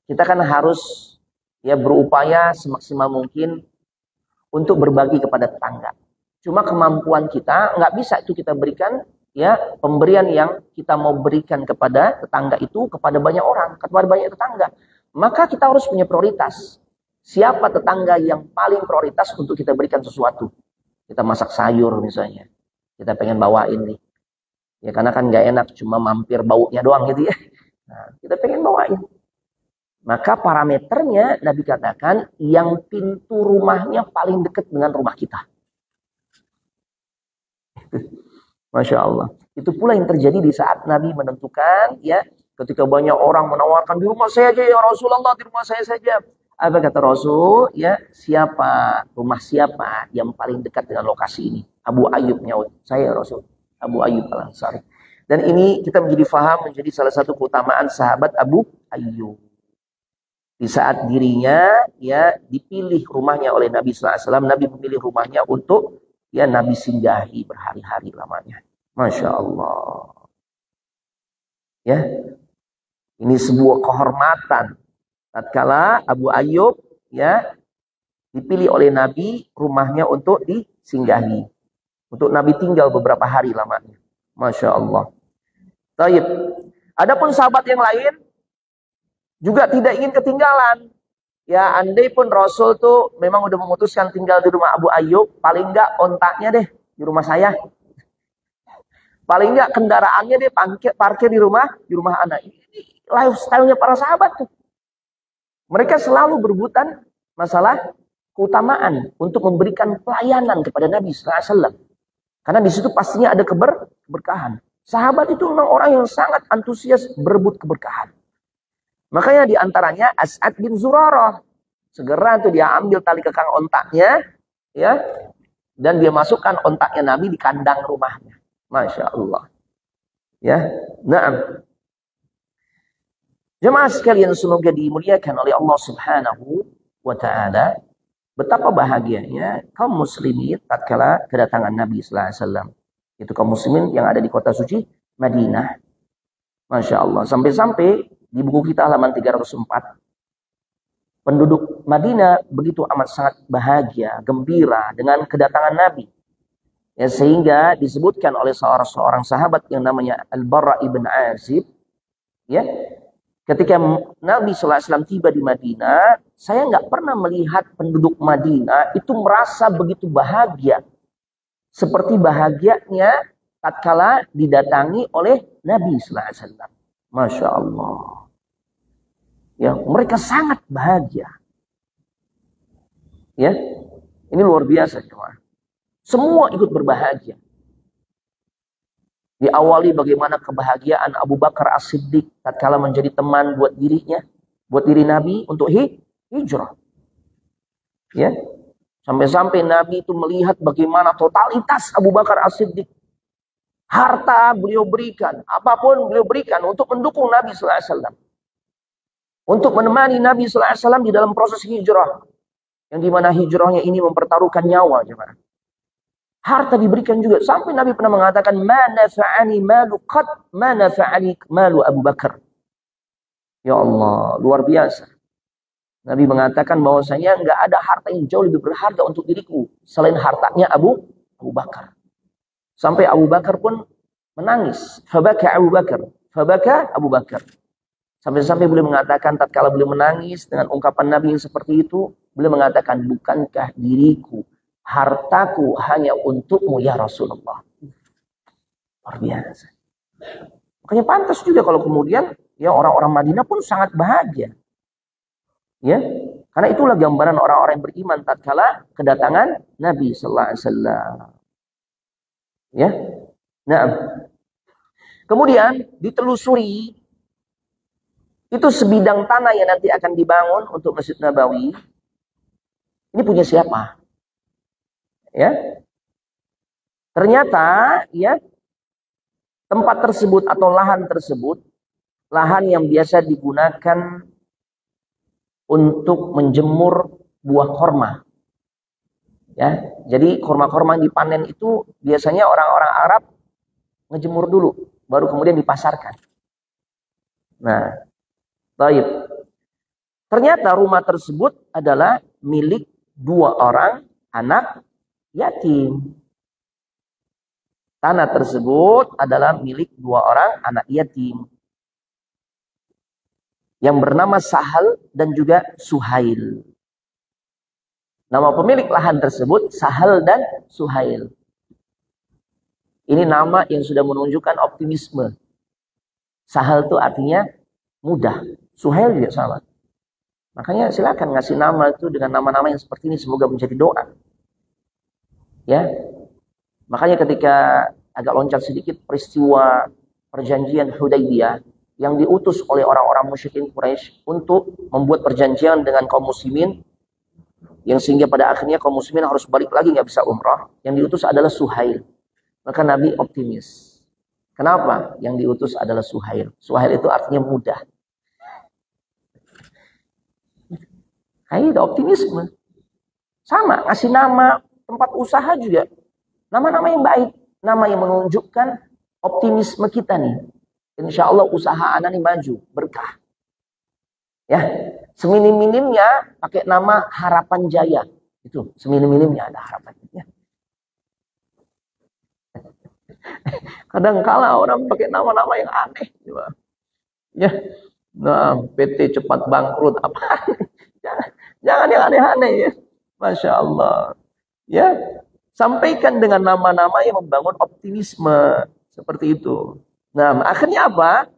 kita kan harus ya berupaya semaksimal mungkin untuk berbagi kepada tetangga. Cuma kemampuan kita nggak bisa itu kita berikan, ya pemberian yang kita mau berikan kepada tetangga itu kepada banyak orang, kepada banyak tetangga. Maka kita harus punya prioritas. Siapa tetangga yang paling prioritas untuk kita berikan sesuatu? Kita masak sayur misalnya, kita pengen bawain nih. Ya karena kan nggak enak cuma mampir baunya doang gitu ya. Nah, kita pengen bawain. Maka parameternya Nabi katakan yang pintu rumahnya paling dekat dengan rumah kita. Masya Allah. Itu pula yang terjadi di saat Nabi menentukan, ya, ketika banyak orang menawarkan di rumah saya aja ya Rasulullah, di rumah saya saja. Apa kata Rasul? Ya, rumah siapa yang paling dekat dengan lokasi ini? Abu Ayyub nyaut, saya Rasul. Abu Ayyub Al-Ansari. Dan ini kita menjadi faham menjadi salah satu keutamaan sahabat Abu Ayyub. Di saat dirinya ya dipilih rumahnya oleh Nabi SAW, Nabi memilih rumahnya untuk ya Nabi singgahi berhari-hari lamanya. Masya Allah. Ya, ini sebuah kehormatan. Tatkala Abu Ayyub ya dipilih oleh Nabi rumahnya untuk disinggahi, untuk Nabi tinggal beberapa hari lamanya. Masya Allah. Taib. Adapun sahabat yang lain juga tidak ingin ketinggalan. Ya, andai pun Rasul tuh memang udah memutuskan tinggal di rumah Abu Ayyub, paling enggak ontaknya deh di rumah saya. Paling enggak kendaraannya deh parkir di rumah anak. Ini lifestyle-nya para sahabat tuh. Mereka selalu berebutan masalah keutamaan untuk memberikan pelayanan kepada Nabi SAW. Karena di situ pastinya ada keberkahan. Sahabat itu memang orang yang sangat antusias berebut keberkahan. Makanya diantaranya As'ad bin Zurarah. Segera tuh dia ambil tali kekang ontaknya, ya, dan dia masukkan ontaknya Nabi di kandang rumahnya. Masya Allah. Ya, nah. Jemaah sekalian semoga dimuliakan oleh Allah Subhanahu wa Ta'ala. Betapa bahagianya kaum muslimin tatkala kedatangan Nabi sallallahu alaihi wasallam. Itu kaum muslimin yang ada di kota suci Madinah. Masya Allah. Sampai-sampai di buku kita halaman 304. Penduduk Madinah begitu amat sangat bahagia, gembira dengan kedatangan Nabi. Ya, sehingga disebutkan oleh seorang sahabat yang namanya Al-Bara ibn Azib. Ya, ketika Nabi SAW tiba di Madinah, saya nggak pernah melihat penduduk Madinah itu merasa begitu bahagia. Seperti bahagianya tatkala didatangi oleh Nabi SAW. Masya Allah. Ya, mereka sangat bahagia. Ya, ini luar biasa cuma. Semua ikut berbahagia. Diawali bagaimana kebahagiaan Abu Bakar As-Siddiq tatkala menjadi teman buat dirinya, buat diri Nabi untuk hijrah. Ya. Sampai-sampai Nabi itu melihat bagaimana totalitas Abu Bakar As-Siddiq. Harta beliau berikan, apapun beliau berikan untuk mendukung Nabi sallallahu alaihi wasallam. Untuk menemani Nabi sallallahu alaihi wasallam di dalam proses hijrah. Yang dimana hijrahnya ini mempertaruhkan nyawa, jemaah. Harta diberikan juga. Sampai Nabi pernah mengatakan, ma nafa'ani malu qad ma nafa'ani malu Abu Bakar. Ya Allah, luar biasa. Nabi mengatakan bahwasanya enggak ada harta yang jauh lebih berharga untuk diriku selain hartanya Abu Bakar. Sampai Abu Bakar pun menangis. Fabaka Abu Bakar. Fabaka Abu Bakar. Sampai-sampai beliau mengatakan tatkala beliau menangis dengan ungkapan Nabi yang seperti itu, beliau mengatakan, bukankah diriku hartaku hanya untukmu ya Rasulullah. Luar biasa. Makanya pantas juga kalau kemudian ya orang-orang Madinah pun sangat bahagia. Ya, karena itulah gambaran orang-orang yang beriman tatkala kedatangan Nabi sallallahu alaihi wasallam. Ya. Nah. Kemudian ditelusuri Itu sebidang tanah yang nanti akan dibangun untuk Masjid Nabawi. Ini punya siapa? Ya. Ternyata ya tempat tersebut atau lahan tersebut, lahan yang biasa digunakan untuk menjemur buah korma. Ya, jadi korma-korma yang dipanen itu biasanya orang-orang Arab ngejemur dulu, baru kemudian dipasarkan. Nah, baik. Ternyata rumah tersebut adalah milik 2 orang anak yatim. Tanah tersebut adalah milik 2 orang anak yatim yang bernama Sahal dan juga Suhail. Nama pemilik lahan tersebut Sahal dan Suhail. Ini nama yang sudah menunjukkan optimisme. Sahal itu artinya mudah. Suhail juga sama. Makanya silakan ngasih nama itu dengan nama-nama yang seperti ini, semoga menjadi doa. Ya. Makanya ketika agak loncat sedikit peristiwa perjanjian Hudaybiyah yang diutus oleh orang-orang musyrikin Quraisy untuk membuat perjanjian dengan kaum muslimin, yang sehingga pada akhirnya kaum muslimin harus balik lagi, nggak bisa umrah. Yang diutus adalah Suhail. Maka Nabi optimis. Kenapa? Yang diutus adalah Suhail. Suhail itu artinya mudah. Kayak optimisme. Sama, ngasih nama tempat usaha juga. Nama-nama yang baik. Nama yang menunjukkan optimisme kita nih. Insya Allah usaha anak nih maju, berkah. Ya, seminim-minimnya pakai nama Harapan Jaya. Itu seminim-minimnya ada harapannya. Kadang kala orang pakai nama-nama yang aneh. Ya, nah PT cepat bangkrut apa? Jangan yang aneh-aneh ya. Masya Allah. Ya, sampaikan dengan nama-nama yang membangun optimisme seperti itu. Nah, akhirnya apa?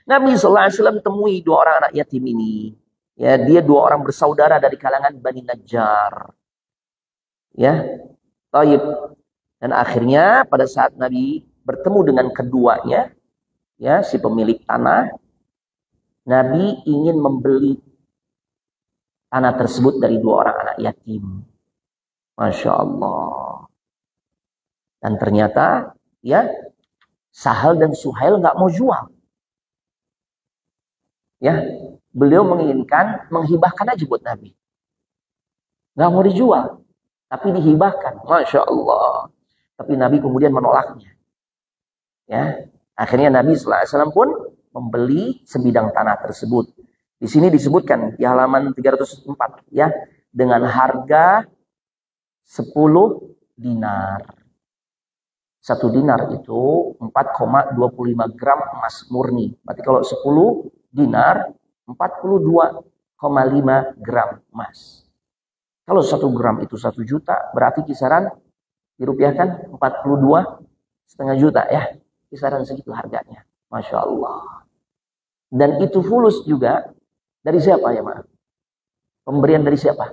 Nabi SAW temui 2 orang anak yatim ini. Ya, dia 2 orang bersaudara dari kalangan Bani Najjar. Ya, taib. Dan akhirnya pada saat Nabi bertemu dengan keduanya, ya, si pemilik tanah, Nabi ingin membeli tanah tersebut dari 2 orang anak yatim. Masya Allah. Dan ternyata, ya, Sahal dan Suhail nggak mau jual. Ya, beliau menginginkan menghibahkan aja buat Nabi. Nggak mau dijual, tapi dihibahkan. Masya Allah. Tapi Nabi kemudian menolaknya. Ya, akhirnya Nabi SAW pun membeli sebidang tanah tersebut. Di sini disebutkan di halaman 304, ya, dengan harga 10 dinar. 1 dinar itu 4,25 gram emas murni. Berarti kalau 10 dinar 42,5 gram emas. Kalau 1 gram itu 1 juta, berarti kisaran dirupiahkan 42,5 juta ya. Kisaran segitu harganya. Masya Allah. Dan itu fulus juga dari siapa ya, Mas? Pemberian dari siapa?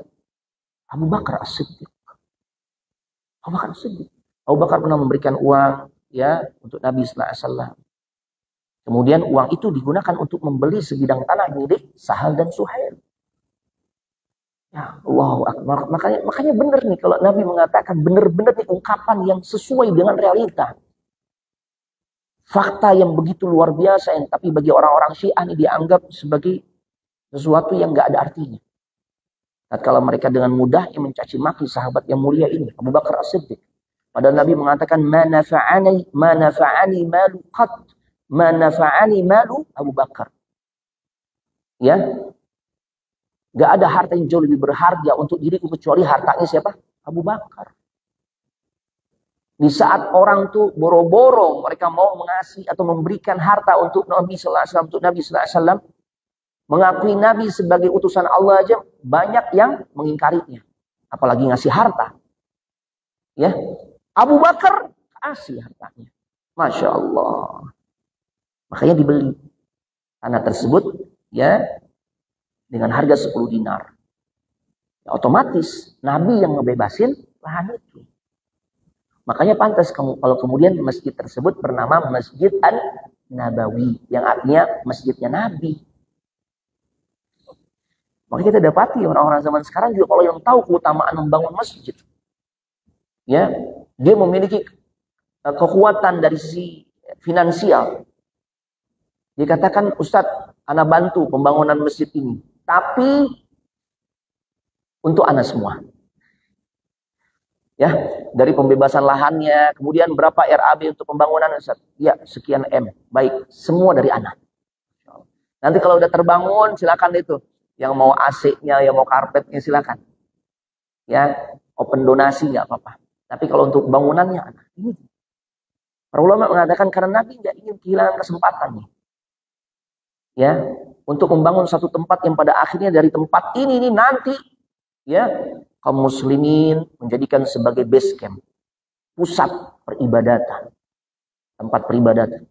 Abu Bakar As-Siddiq. Abu Bakar As-Siddiq. Abu Bakar pernah memberikan uang ya untuk Nabi sallallahu alaihi wasallam. Kemudian uang itu digunakan untuk membeli sebidang tanah milik Sahal dan Suhail. Ya Allahu Akbar. Makanya benar nih kalau Nabi mengatakan benar-benar nih ungkapan yang sesuai dengan realita. Fakta yang begitu luar biasa yang tapi bagi orang-orang Syiah ini dianggap sebagai sesuatu yang nggak ada artinya. Tatkala mereka dengan mudah yang mencaci maki sahabat yang mulia ini, Abu Bakar As-Siddiq. Padahal Nabi mengatakan ma nafa'ani malu qat, ma nafa'ani malu Abu Bakar. Ya. Gak ada harta yang jauh lebih berharga untuk diriku kecuali hartanya siapa? Abu Bakar. Di saat orang tuh boro-boro mereka mau mengasih atau memberikan harta untuk Nabi sallallahu alaihi wasallam, untuk Nabi sallallahu alaihi wasallam, mengakui Nabi sebagai utusan Allah aja banyak yang mengingkarinya. Apalagi ngasih harta. Ya. Abu Bakar kasih hartanya. Masya Allah. Makanya dibeli tanah tersebut ya dengan harga 10 dinar. Ya, otomatis Nabi yang ngebebasin lahan itu. Makanya pantas kalau kemudian masjid tersebut bernama Masjid An-Nabawi, yang artinya masjidnya Nabi. Maka kita dapati orang-orang zaman sekarang juga kalau yang tahu keutamaan membangun masjid, ya, dia memiliki kekuatan dari sisi finansial. Dia katakan, Ustadz, ana bantu pembangunan masjid ini, tapi untuk ana semua. Ya, dari pembebasan lahannya, kemudian berapa RAB untuk pembangunan, Ustaz? Ya, sekian M. Baik, semua dari ana. Nanti kalau udah terbangun, silakan itu. Yang mau AC-nya, yang mau karpetnya, silakan. Ya, open donasi nggak apa-apa. Tapi kalau untuk bangunannya, ana. Ini. Para ulama mengatakan karena Nabi nggak ingin kehilangan kesempatannya. Ya, untuk membangun satu tempat yang pada akhirnya dari tempat ini nanti, ya, kaum muslimin menjadikan sebagai base camp, pusat peribadatan, tempat peribadatan,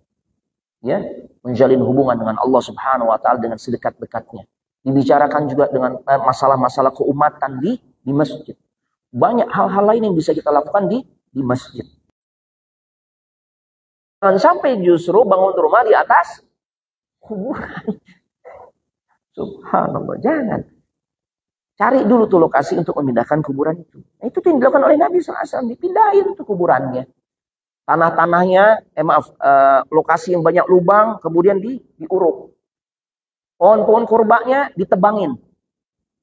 ya, menjalin hubungan dengan Allah Subhanahu wa taala dengan sedekat-dekatnya. Dibicarakan juga dengan masalah-masalah keumatan di masjid. Banyak hal-hal lain yang bisa kita lakukan di masjid. Jangan sampai justru bangun rumah di atas kuburan. Subhanallah, jangan. Cari dulu tuh lokasi untuk memindahkan kuburan itu. Nah, itu yang dilakukan oleh Nabi SAW. Dipindahin tuh kuburannya. Tanah-tanahnya, lokasi yang banyak lubang, kemudian diuruk. Pohon-pohon kurbanya ditebangin.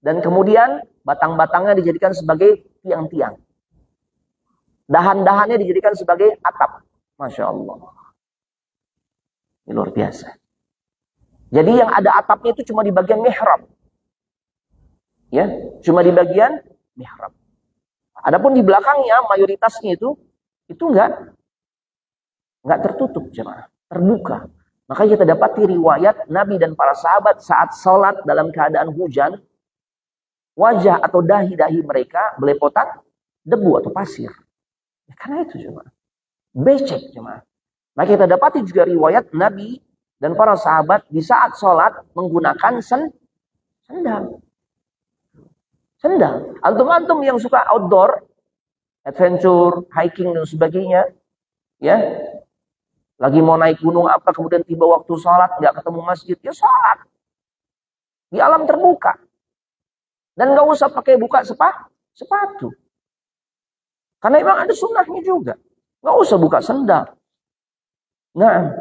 Dan kemudian batang-batangnya dijadikan sebagai tiang-tiang. Dahan-dahannya dijadikan sebagai atap. Masya Allah. Ini luar biasa. Jadi yang ada atapnya itu cuma di bagian mihrab. Ya, cuma di bagian mihrab. Adapun di belakangnya mayoritasnya itu enggak tertutup, jemaah, terbuka. Maka kita dapati riwayat Nabi dan para sahabat saat sholat dalam keadaan hujan, wajah atau dahi-dahi mereka belepotan debu atau pasir. Ya, karena itu, jemaah, becek, jemaah. Maka kita dapati juga riwayat Nabi dan para sahabat di saat sholat menggunakan sendal. Sendal. Antum-antum yang suka outdoor, adventure, hiking dan sebagainya, ya, lagi mau naik gunung apa, kemudian tiba waktu sholat nggak ketemu masjid, ya sholat di alam terbuka, dan nggak usah pakai buka sepatu, karena memang ada sunnahnya juga, nggak usah buka sendal. Nah,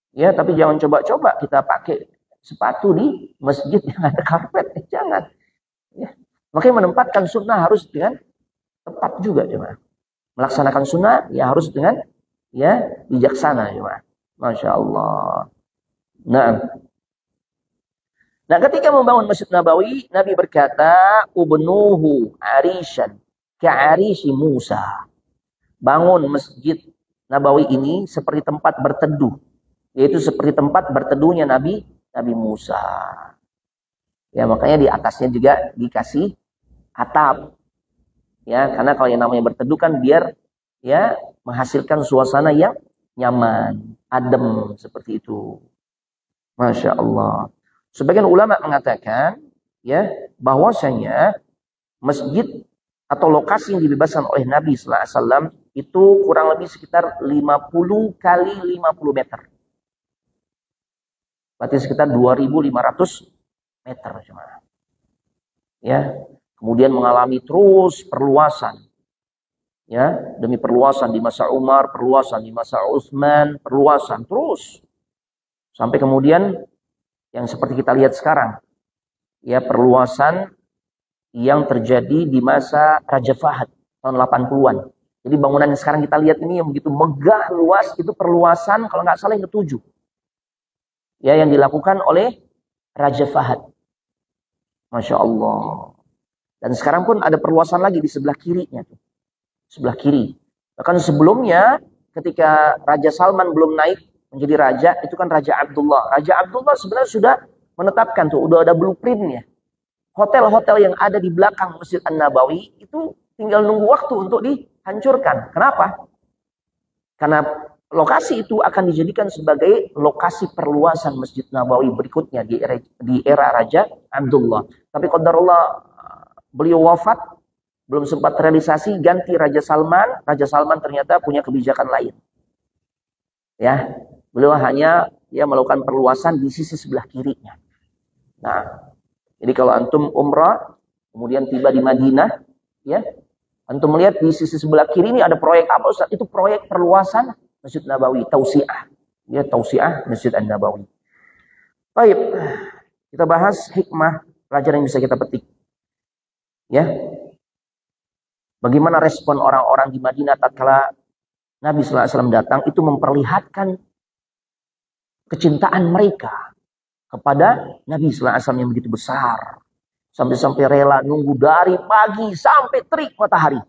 ya, tapi jangan coba-coba kita pakai sepatu di masjid yang ada karpet, jangan. Ya. Makanya menempatkan sunnah harus dengan tepat juga, jemaah. Melaksanakan sunnah ya harus dengan, ya, bijaksana, jemaah. Masya Allah. Nah, ketika membangun Masjid Nabawi, Nabi berkata, "Ubnuhu arishan ka'arishi Musa." Bangun Masjid Nabawi ini seperti tempat berteduh, yaitu seperti tempat berteduhnya Nabi Musa. Ya, makanya di atasnya juga dikasih atap. Ya, karena kalau yang namanya berteduh kan biar, ya, menghasilkan suasana yang nyaman, adem, seperti itu. Masya Allah. Sebagian ulama mengatakan, ya, bahwasanya masjid atau lokasi yang dibebaskan oleh Nabi sallallahu alaihi wasallam itu kurang lebih sekitar 50 kali 50 meter. Berarti sekitar 2.500 meter, jemaah. Ya, kemudian mengalami terus perluasan. Ya, demi perluasan di masa Umar, perluasan di masa Utsman, perluasan terus. Sampai kemudian yang seperti kita lihat sekarang. Ya, perluasan yang terjadi di masa Raja Fahad tahun 80-an. Jadi bangunan yang sekarang kita lihat ini yang begitu megah luas, itu perluasan kalau nggak salah yang ke-7. Ya, yang dilakukan oleh Raja Fahad. Masya Allah. Dan sekarang pun ada perluasan lagi di sebelah kirinya. Sebelah kiri. Bahkan sebelumnya ketika Raja Salman belum naik menjadi raja, itu kan Raja Abdullah. Raja Abdullah sebenarnya sudah menetapkan tuh, udah ada blueprintnya. Hotel-hotel yang ada di belakang Masjid An-Nabawi itu tinggal nunggu waktu untuk dihancurkan. Kenapa? Karena lokasi itu akan dijadikan sebagai lokasi perluasan Masjid Nabawi berikutnya di era Raja Abdullah. Tapi qadarullah beliau wafat, belum sempat realisasi, ganti Raja Salman. Raja Salman ternyata punya kebijakan lain. Ya, beliau hanya melakukan perluasan di sisi sebelah kirinya. Nah, Jadi kalau antum umrah, kemudian tiba di Madinah, ya, antum melihat di sisi sebelah kiri ini ada proyek apa Ustaz? Itu proyek perluasan Masjid Nabawi, tausiah. Ya, tausiah Masjid An-Nabawi. Baik, kita bahas hikmah pelajaran yang bisa kita petik. Ya. Bagaimana respon orang-orang di Madinah tatkala Nabi sallallahu alaihi wasallam datang, itu memperlihatkan kecintaan mereka kepada Nabi sallallahu alaihi wasallam yang begitu besar. Sampai-sampai rela nunggu dari pagi sampai terik matahari.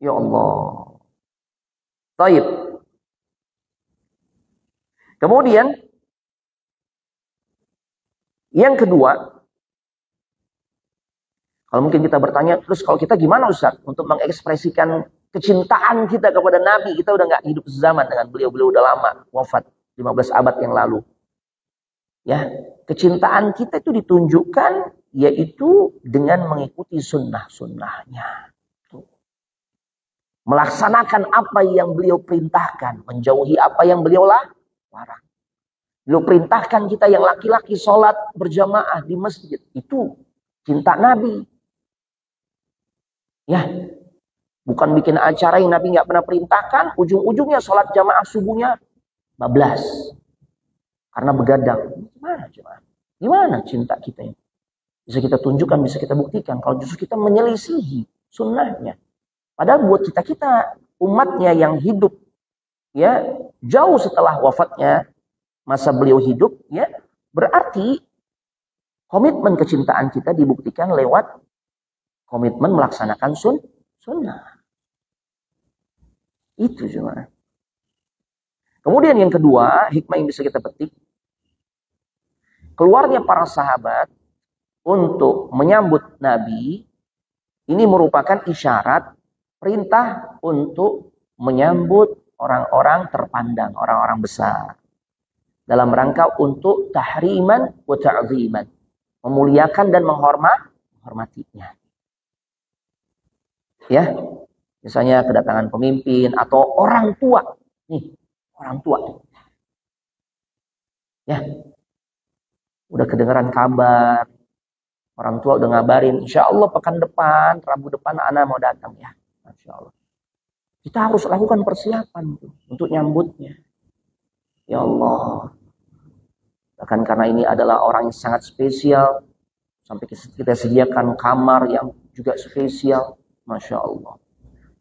Ya Allah. Baik. Kemudian yang kedua, kalau mungkin kita bertanya, terus kalau kita gimana Ustaz untuk mengekspresikan kecintaan kita kepada Nabi? Kita udah nggak hidup sezaman dengan beliau, beliau udah lama wafat 15 abad yang lalu. Ya, kecintaan kita itu ditunjukkan yaitu dengan mengikuti sunnah-sunnahnya. Melaksanakan apa yang beliau perintahkan, menjauhi apa yang beliau larang. Beliau perintahkan kita yang laki-laki sholat berjamaah di masjid. Itu cinta Nabi. Ya, bukan bikin acara yang Nabi nggak pernah perintahkan, ujung-ujungnya sholat jamaah subuhnya bablas. Karena begadang. Gimana cinta kita ini? Bisa kita tunjukkan, bisa kita buktikan. Kalau justru kita menyelisihi sunnahnya. Padahal buat kita umatnya yang hidup, ya, jauh setelah wafatnya, masa beliau hidup, ya, berarti komitmen kecintaan kita dibuktikan lewat komitmen melaksanakan sunnah. Itu cuma. Kemudian yang kedua, hikmah yang bisa kita petik, keluarnya para sahabat untuk menyambut Nabi, ini merupakan isyarat perintah untuk menyambut orang-orang terpandang, orang-orang besar. Dalam rangka untuk tahriman wa ta'ziman, memuliakan dan menghormatinya. Ya, misalnya kedatangan pemimpin atau orang tua. Nih, orang tua. Ya, udah kedengaran kabar. Orang tua udah ngabarin, insya Allah pekan depan, Rabu depan anak mau datang ya. Masya Allah. Kita harus lakukan persiapan untuk nyambutnya. Ya Allah. Bahkan karena ini adalah orang yang sangat spesial, sampai kita sediakan kamar yang juga spesial. Masya Allah.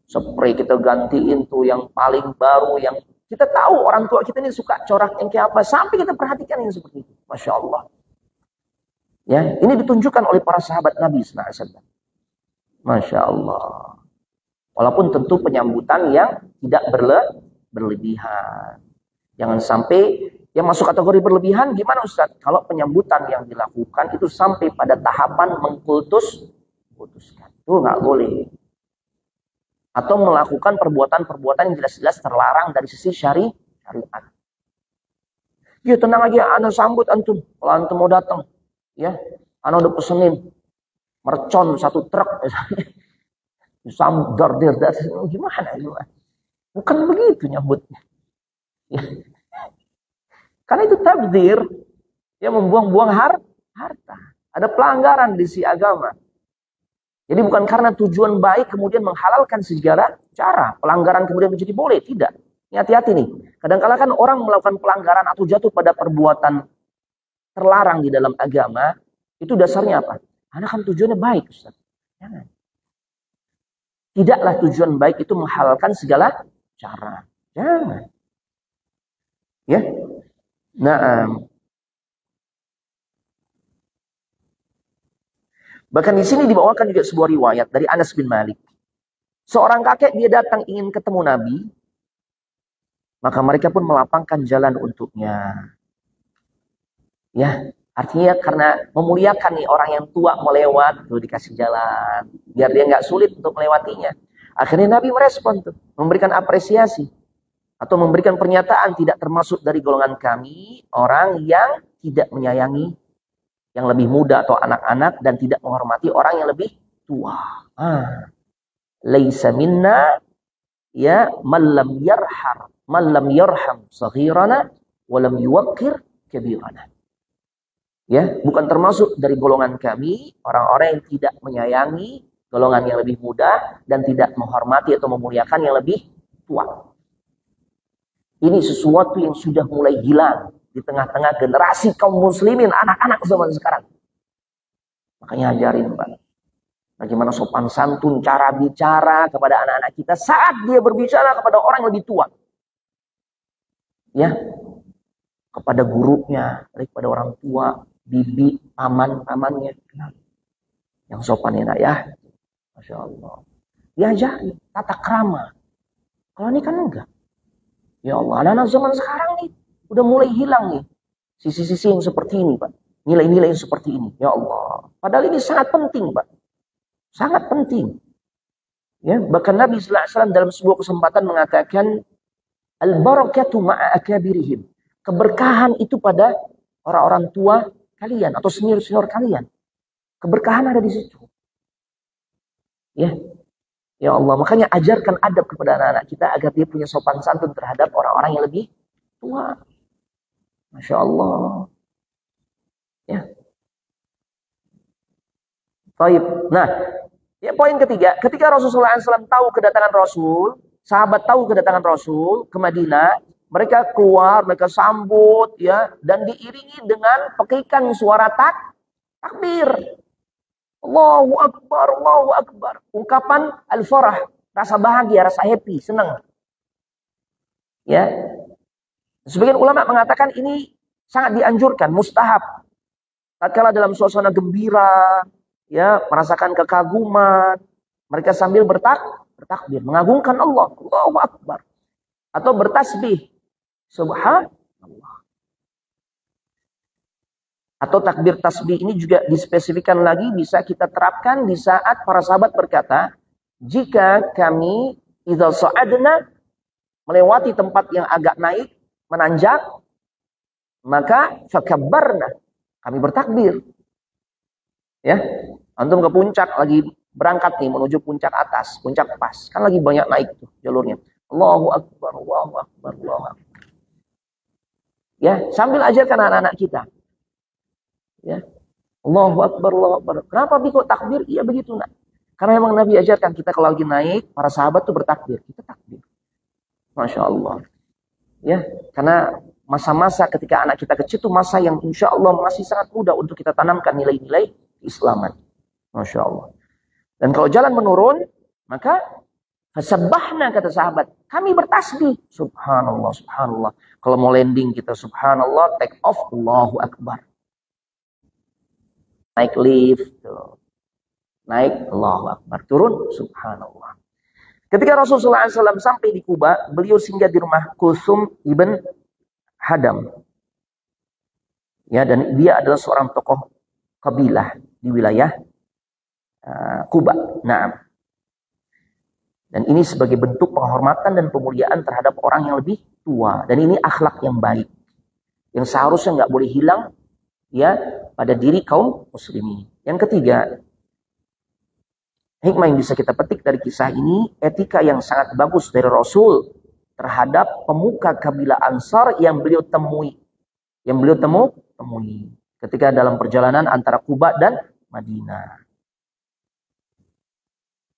Spray kita gantiin tuh yang paling baru, yang kita tahu orang tua kita ini suka corak yang kayak apa, sampai kita perhatikan yang seperti itu. Masya Allah. Ya, ini ditunjukkan oleh para sahabat Nabi sallallahu alaihi wasallam. Masya Allah. Walaupun tentu penyambutan yang tidak berlebihan. Jangan sampai yang masuk kategori berlebihan, gimana Ustaz? Kalau penyambutan yang dilakukan itu sampai pada tahapan mengkultuskan. Itu nggak boleh. Atau melakukan perbuatan-perbuatan yang jelas-jelas terlarang dari sisi syariat. Ya tenang aja, ana sambut antum. Kalau antum mau datang, ya, ana udah pesenin mercon 1 truk. Sambut gimana? Bukan begitu nyambutnya. Ya. Karena itu tabdzir, ya, membuang-buang harta. Ada pelanggaran di sisi agama. Jadi bukan karena tujuan baik kemudian menghalalkan segala cara. Pelanggaran kemudian menjadi boleh. Tidak. Ini hati-hati nih. Kadang-kala kan orang melakukan pelanggaran atau jatuh pada perbuatan terlarang di dalam agama. Itu dasarnya apa? Karena kan tujuannya baik, Ustaz. Jangan. Tidaklah tujuan baik itu menghalalkan segala cara. Jangan. Ya. Nah, bahkan di sini dibawakan juga sebuah riwayat dari Anas bin Malik. Seorang kakek dia datang ingin ketemu Nabi, maka mereka pun melapangkan jalan untuknya. Ya, artinya karena memuliakan nih orang yang tua mau lewat, tuh dikasih jalan, biar dia nggak sulit untuk melewatinya. Akhirnya Nabi merespon tuh, memberikan apresiasi. Atau memberikan pernyataan, tidak termasuk dari golongan kami orang yang tidak menyayangi yang lebih muda atau anak-anak dan tidak menghormati orang yang lebih tua. Laisa minna ya man lam yarham saghirana wa lam yuwaqqir kabirana. Ya, bukan termasuk dari golongan kami orang-orang yang tidak menyayangi golongan yang lebih muda dan tidak menghormati atau memuliakan yang lebih tua. Ini sesuatu yang sudah mulai hilang di tengah-tengah generasi kaum muslimin, anak-anak zaman sekarang. Makanya ajarin, Pak. Bagaimana sopan santun, cara bicara kepada anak-anak kita saat dia berbicara kepada orang yang lebih tua. Ya, kepada gurunya, kepada orang tua, bibi, paman-pamannya. Yang sopan enak ya. Masya Allah. Diajari tata krama. Kalau ini kan enggak. Ya Allah, anak-anak zaman sekarang nih udah mulai hilang nih sisi-sisi yang seperti ini, Pak. Nilai-nilai yang seperti ini. Ya Allah. Padahal ini sangat penting, Pak. Sangat penting. Ya, bahkan Nabi sallallahu alaihi wasallam dalam sebuah kesempatan mengatakan al-barakatu ma'a akabirihim. Keberkahan itu pada orang-orang tua kalian atau senior-senior kalian. Keberkahan ada di situ. Ya. Ya Allah, makanya ajarkan adab kepada anak-anak kita agar dia punya sopan santun terhadap orang-orang yang lebih tua. Masya Allah. Ya. Baik. Nah, ya poin ketiga, ketika Rasulullah SAW tahu kedatangan Rasul, sahabat tahu kedatangan Rasul ke Madinah, mereka keluar, mereka sambut, ya, dan diiringi dengan pekikan suara takbir. Allahu Akbar, Allahu Akbar. Ungkapan al-farah, rasa bahagia, rasa happy, senang. Ya. Sebagian ulama mengatakan ini sangat dianjurkan, mustahab. Tatkala dalam suasana gembira, ya, merasakan kekaguman, mereka sambil bertakbir, mengagungkan Allah, Allahu Akbar. Atau bertasbih, Subhanallah. Atau takbir tasbih ini juga dispesifikkan lagi bisa kita terapkan di saat para sahabat berkata, jika kami idza sa'adna melewati tempat yang agak naik, menanjak, maka fakabbarna, kami bertakbir. Ya, antum ke puncak lagi berangkat nih menuju puncak atas, puncak pas, kan lagi banyak naik tuh jalurnya. Allahu Akbar, Allahu Akbar, Allahu Akbar. Ya, sambil ajarkan anak-anak kita. Ya. Allahu Akbar, Allahu Akbar. Kenapa Bi kok takbir? Iya begitu, nak. Karena memang Nabi ajarkan kita kalau lagi naik, para sahabat tuh bertakbir. Kita takbir. Masya Allah. Ya, karena masa-masa ketika anak kita kecil itu masa yang insya Allah masih sangat mudah untuk kita tanamkan nilai-nilai keislaman. Masya Allah. Dan kalau jalan menurun, maka fasabbahna, kata sahabat. Kami bertasbih. Subhanallah, subhanallah. Kalau mau landing kita subhanallah, take off, Allahu Akbar. Naik lift, tuh. Naik, Allahu Akbar. Turun, subhanallah. Ketika Rasulullah SAW sampai di Kuba, beliau singgah di rumah Kulsum ibn Hadam. Ya, dan dia adalah seorang tokoh kabilah di wilayah Kuba. Nah, dan ini sebagai bentuk penghormatan dan pemuliaan terhadap orang yang lebih tua. Dan ini akhlak yang baik, yang seharusnya nggak boleh hilang, ya, pada diri kaum muslimin. Yang ketiga, hikmah yang bisa kita petik dari kisah ini, etika yang sangat bagus dari Rasul terhadap pemuka kabilah Ansar yang beliau temui. Yang beliau temui ketika dalam perjalanan antara Kuba dan Madinah.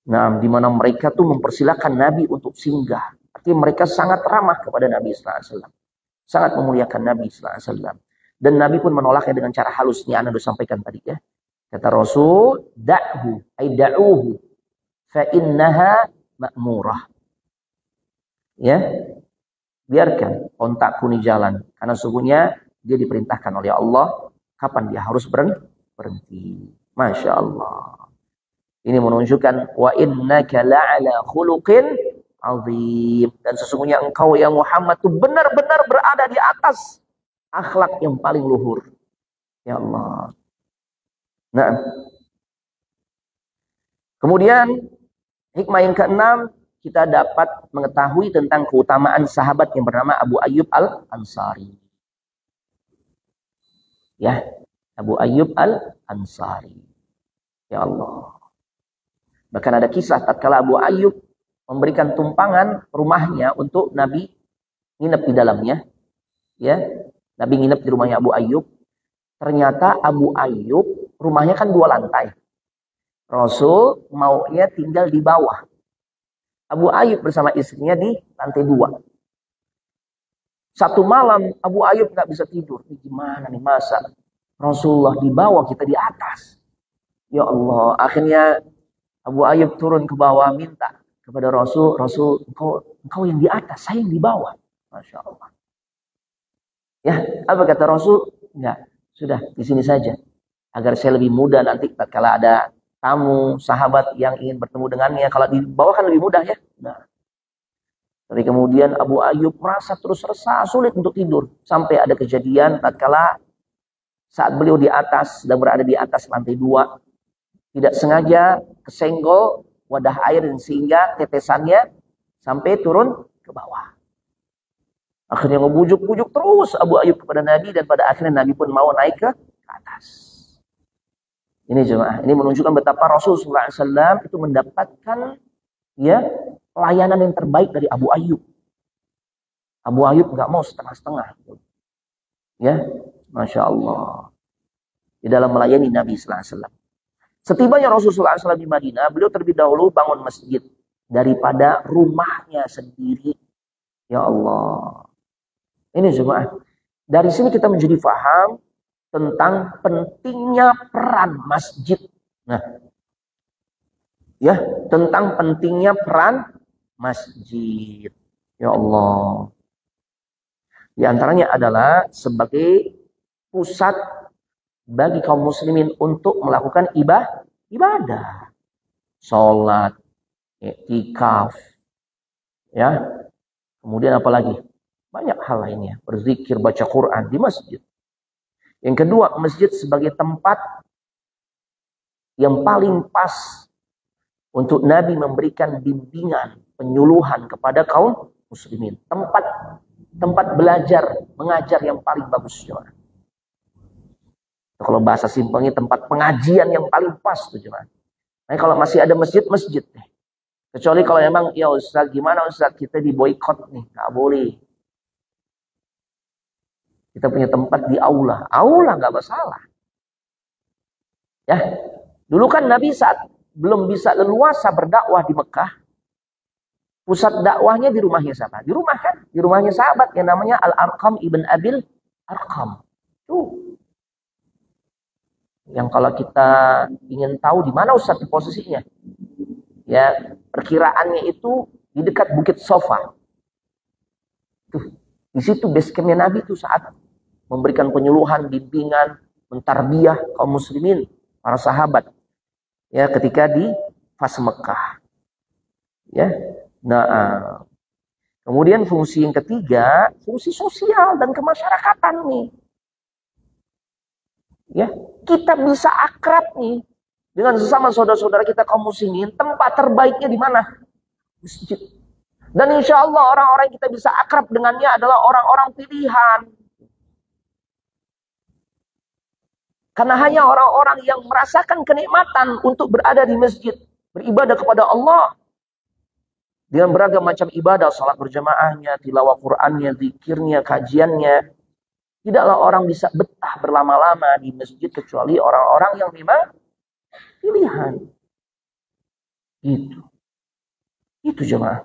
Nah, di mana mereka tuh mempersilahkan Nabi untuk singgah. Artinya mereka sangat ramah kepada Nabi sallallahu alaihi wasallam. Sangat memuliakan Nabi sallallahu alaihi wasallam. Dan Nabi pun menolaknya dengan cara halus. Ini Anda sudah sampaikan tadi ya. Kata Rasul, da'hu, ay da'uhu, fa innaha ma'murah. Ya, biarkan ontakku ini jalan. Karena sungguhnya dia diperintahkan oleh Allah kapan dia harus berhenti. Masya Allah. Ini menunjukkan wa innaka la'ala khuluqin azim. Dan sesungguhnya engkau ya Muhammad itu benar-benar berada di atas akhlak yang paling luhur. Ya Allah. Nah. Kemudian hikmah yang keenam, kita dapat mengetahui tentang keutamaan sahabat yang bernama Abu Ayyub Al-Ansari. Ya, Abu Ayyub Al-Ansari. Ya Allah. Bahkan ada kisah tatkala Abu Ayyub memberikan tumpangan rumahnya untuk Nabi nginep di dalamnya. Ya, Nabi nginep di rumahnya Abu Ayyub. Ternyata Abu Ayyub rumahnya kan 2 lantai. Rasul maunya tinggal di bawah. Abu Ayyub bersama istrinya di lantai 2. Satu malam Abu Ayyub nggak bisa tidur. Ini gimana nih, masa Rasulullah di bawah, kita di atas. Ya Allah, akhirnya Abu Ayyub turun ke bawah minta kepada Rasul, Rasul engkau yang di atas, saya yang di bawah. Masya Allah. Ya, apa kata Rasul? Enggak, sudah di sini saja. Agar saya lebih mudah nanti kalau ada tamu, sahabat yang ingin bertemu dengannya. Kalau di bawah kan lebih mudah ya. Nah, tapi kemudian Abu Ayyub merasa terus resah, sulit untuk tidur. Sampai ada kejadian tatkala saat beliau di atas, sedang berada di atas lantai 2, tidak sengaja kesenggol wadah air sehingga tetesannya sampai turun ke bawah. Akhirnya ngebujuk-bujuk terus Abu Ayyub kepada Nabi, dan pada akhirnya Nabi pun mau naik ke atas. Ini jemaah, ini menunjukkan betapa Rasulullah SAW itu mendapatkan ya pelayanan yang terbaik dari Abu Ayyub. Abu Ayyub nggak mau setengah-setengah. Ya, Masya Allah. Di dalam melayani Nabi SAW. Setibanya Rasulullah SAW di Madinah, beliau terlebih dahulu bangun masjid daripada rumahnya sendiri. Ya Allah. Ini jemaah. Dari sini kita menjadi paham tentang pentingnya peran masjid. Nah, ya, tentang pentingnya peran masjid. Ya Allah. Di antaranya adalah sebagai pusat bagi kaum muslimin untuk melakukan ibadah. Sholat, i'tikaf, ya. Kemudian apa lagi? Banyak hal lainnya. Berzikir, baca Quran di masjid. Yang kedua, masjid sebagai tempat yang paling pas untuk Nabi memberikan bimbingan, penyuluhan kepada kaum muslimin. Tempat belajar, mengajar yang paling bagus. Jemaah. Kalau bahasa simpelnya tempat pengajian yang paling pas tuh jemaah. Nah, kalau masih ada masjid deh. Kecuali kalau emang, ya Ustaz, gimana Ustaz, kita diboikot nih, nggak boleh. Kita punya tempat di aula nggak masalah. Ya, dulu kan Nabi saat belum bisa leluasa berdakwah di Mekah, pusat dakwahnya di rumahnya siapa? Di rumahnya sahabat yang namanya Al-Arqam ibn Abil Arqam. Tuh. Yang kalau kita ingin tahu di mana Ustaz di posisinya, ya perkiraannya itu di dekat Bukit Sofa. Tuh, di situ base campnya Nabi tuh saat memberikan penyuluhan, bimbingan, mentarbiyah kaum muslimin, para sahabat. Ya, ketika di fase Mekah. Ya. Nah, kemudian fungsi yang ketiga, fungsi sosial dan kemasyarakatan nih. Ya, kita bisa akrab nih dengan sesama saudara-saudara kita kaum muslimin. Tempat terbaiknya di mana? Masjid. Dan insya Allah orang-orang yang kita bisa akrab dengannya adalah orang-orang pilihan. Karena hanya orang-orang yang merasakan kenikmatan untuk berada di masjid, beribadah kepada Allah dengan beragam macam ibadah, salat berjamaahnya, tilawah Qur'annya, zikirnya, kajiannya. Tidaklah orang bisa betah berlama-lama di masjid kecuali orang-orang yang memang pilihan. Itu jemaah.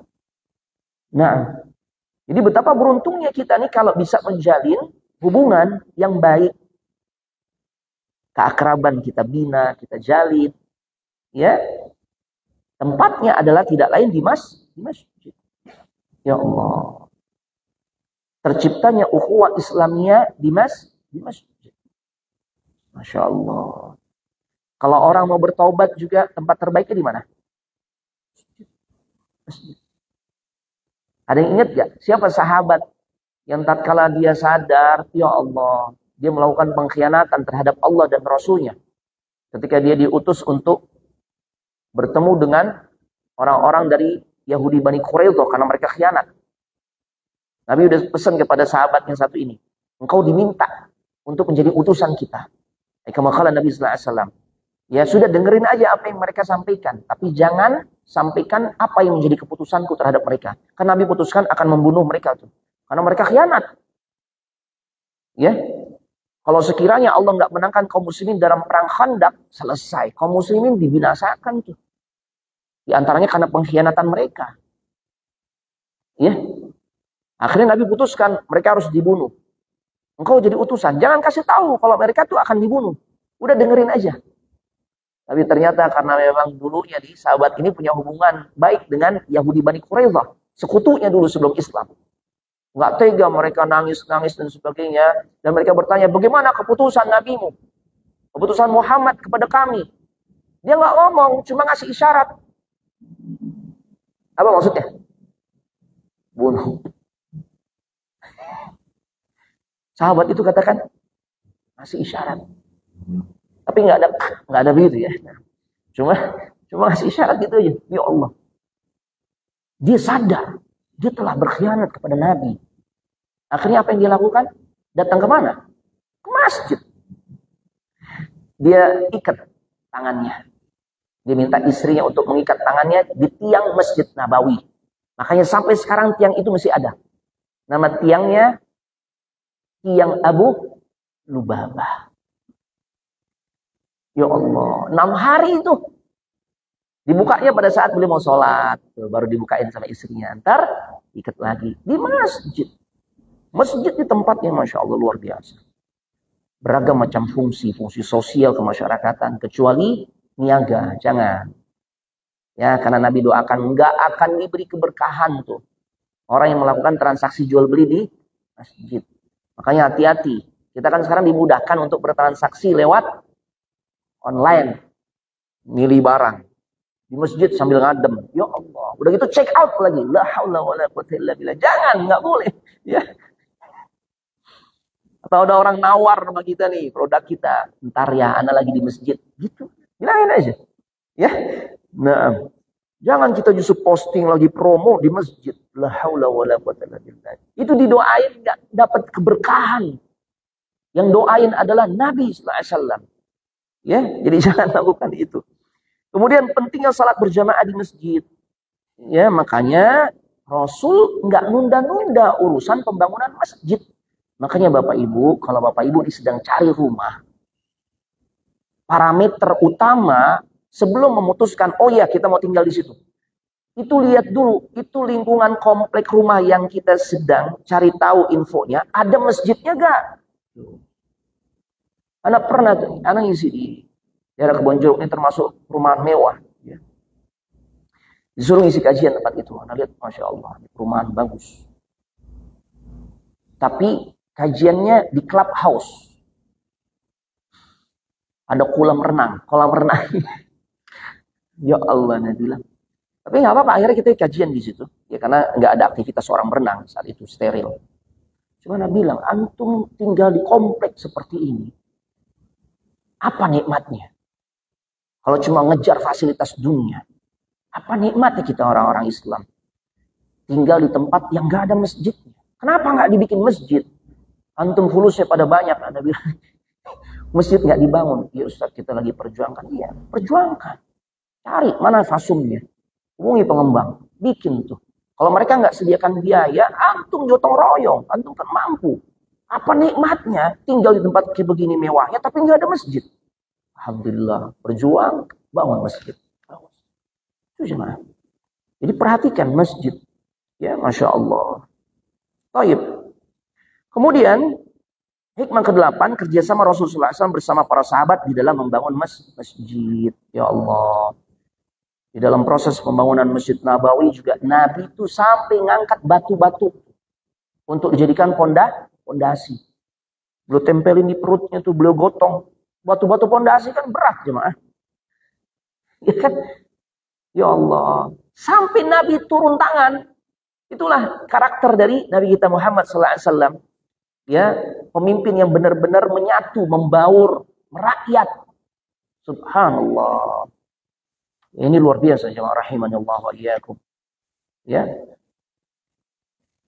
Nah, jadi betapa beruntungnya kita nih kalau bisa menjalin hubungan yang baik. Keakraban kita bina, kita jalin. Ya. Tempatnya adalah tidak lain di masjid. Ya Allah. Terciptanya ukhuwah Islamiyah di masjid. Masya Allah. Kalau orang mau bertaubat juga tempat terbaiknya di mana? Masjid. Ada yang ingat gak? Siapa sahabat yang tatkala dia sadar, ya Allah, dia melakukan pengkhianatan terhadap Allah dan Rasulnya. Ketika dia diutus untuk bertemu dengan orang-orang dari Yahudi Bani Quraidah karena mereka khianat. Nabi sudah pesan kepada sahabat yang satu ini, engkau diminta untuk menjadi utusan kita. Kama qala Nabi sallallahu alaihi wasallam. Ya sudah, dengerin aja apa yang mereka sampaikan, tapi jangan sampaikan apa yang menjadi keputusanku terhadap mereka. Karena Nabi putuskan akan membunuh mereka tuh. Karena mereka khianat. Ya. Kalau sekiranya Allah nggak menangkan kaum muslimin dalam perang Khandaq, selesai. Kaum muslimin dibinasakan tuh. Di antaranya karena pengkhianatan mereka. Ya. Akhirnya Nabi putuskan mereka harus dibunuh. Engkau jadi utusan, jangan kasih tahu kalau mereka tuh akan dibunuh. Udah dengerin aja. Tapi ternyata karena memang dulunya di sahabat ini punya hubungan baik dengan Yahudi Bani Quraidah, sekutunya dulu sebelum Islam. Nggak tega mereka nangis-nangis dan sebagainya. Dan mereka bertanya, bagaimana keputusan nabimu? Keputusan Muhammad kepada kami. Dia nggak ngomong, cuma ngasih isyarat. Apa maksudnya? Bunuh. Sahabat itu katakan, ngasih isyarat. Tapi nggak ada begitu ya. Cuma ngasih isyarat gitu aja. Ya Allah. Dia sadar. Dia telah berkhianat kepada Nabi. Akhirnya apa yang dia lakukan? Datang ke mana? Ke masjid. Dia ikat tangannya. Dia minta istrinya untuk mengikat tangannya di tiang Masjid Nabawi. Makanya sampai sekarang tiang itu masih ada. Nama tiangnya tiang Abu Lubabah. Ya Allah, 6 hari itu. Dibukanya pada saat beliau mau sholat. Baru dibukain sama istrinya. Ntar ikat lagi. Di masjid. Masjid di tempatnya Masya Allah luar biasa. Beragam macam fungsi sosial kemasyarakatan. Kecuali niaga. Jangan. Ya, karena Nabi doakan nggak akan diberi keberkahan tuh. Orang yang melakukan transaksi jual beli di masjid. Makanya hati-hati. Kita kan sekarang dimudahkan untuk bertransaksi lewat online. Milih barang. Di masjid sambil ngadem. Ya Allah. Udah gitu check out lagi. La haula wala quwwata illa billah. Jangan, nggak boleh. Ya. Atau ada orang nawar sama kita nih, produk kita. Ntar ya, ana lagi di masjid. Gitu. Bilangin aja. Ya. Nah. Jangan kita justru posting lagi promo di masjid. La haula wala quwwata illa billah. Itu didoain nggak dapat keberkahan. Yang doain adalah Nabi sallallahu alaihi wasallam. Ya, jadi jangan lakukan itu. Kemudian pentingnya salat berjamaah di masjid. Ya, makanya Rasul nggak nunda-nunda urusan pembangunan masjid. Makanya Bapak Ibu, kalau Bapak Ibu sedang cari rumah, parameter utama sebelum memutuskan, oh ya kita mau tinggal di situ. Itu lihat dulu, itu lingkungan komplek rumah yang kita sedang cari tahu infonya, ada masjidnya gak? Anak pernah, anak ngisi di daerah Kebonjeruk ini termasuk perumahan mewah. Ya. Disuruh ngisi kajian tempat itu. Anak lihat, Masya Allah, perumahan bagus. Tapi kajiannya di clubhouse. Ada kolam renang. Ya Allah, Nabi bilang. Tapi nggak apa-apa, akhirnya kita kajian di situ. Ya karena nggak ada aktivitas orang berenang saat itu, steril. Cuma Nabi bilang, antum tinggal di komplek seperti ini. Apa nikmatnya? Kalau cuma ngejar fasilitas dunia, apa nikmatnya kita orang-orang Islam? Tinggal di tempat yang nggak ada masjidnya. Kenapa nggak dibikin masjid? Antum fulusnya pada banyak, Anda bilang. Masjid nggak dibangun. Ya Ustaz, kita lagi perjuangkan. Iya, perjuangkan. Cari mana fasumnya. Hubungi pengembang. Bikin tuh. Kalau mereka nggak sediakan biaya, antum gotong royong. Antum kan mampu. Apa nikmatnya tinggal di tempat kayak begini mewahnya, tapi nggak ada masjid. Alhamdulillah, berjuang, bangun masjid. Itu gimana? Jadi perhatikan masjid. Ya, Masya Allah. Taib. Kemudian, hikmah ke-8, kerjasama Rasulullah SAW bersama para sahabat di dalam membangun masjid. Ya Allah. Di dalam proses pembangunan Masjid Nabawi juga, Nabi itu sampai ngangkat batu-batu untuk dijadikan pondasi. Beliau tempelin di perutnya tuh, beliau gotong. Batu-batu pondasi kan berat jemaah. Ya kan? Ya Allah. Sampai Nabi turun tangan. Itulah karakter dari Nabi kita Muhammad SAW. Ya, pemimpin yang benar-benar menyatu, membaur, merakyat. Subhanallah. Ini luar biasa jemaah rahimanallah wa iyyakum. Ya.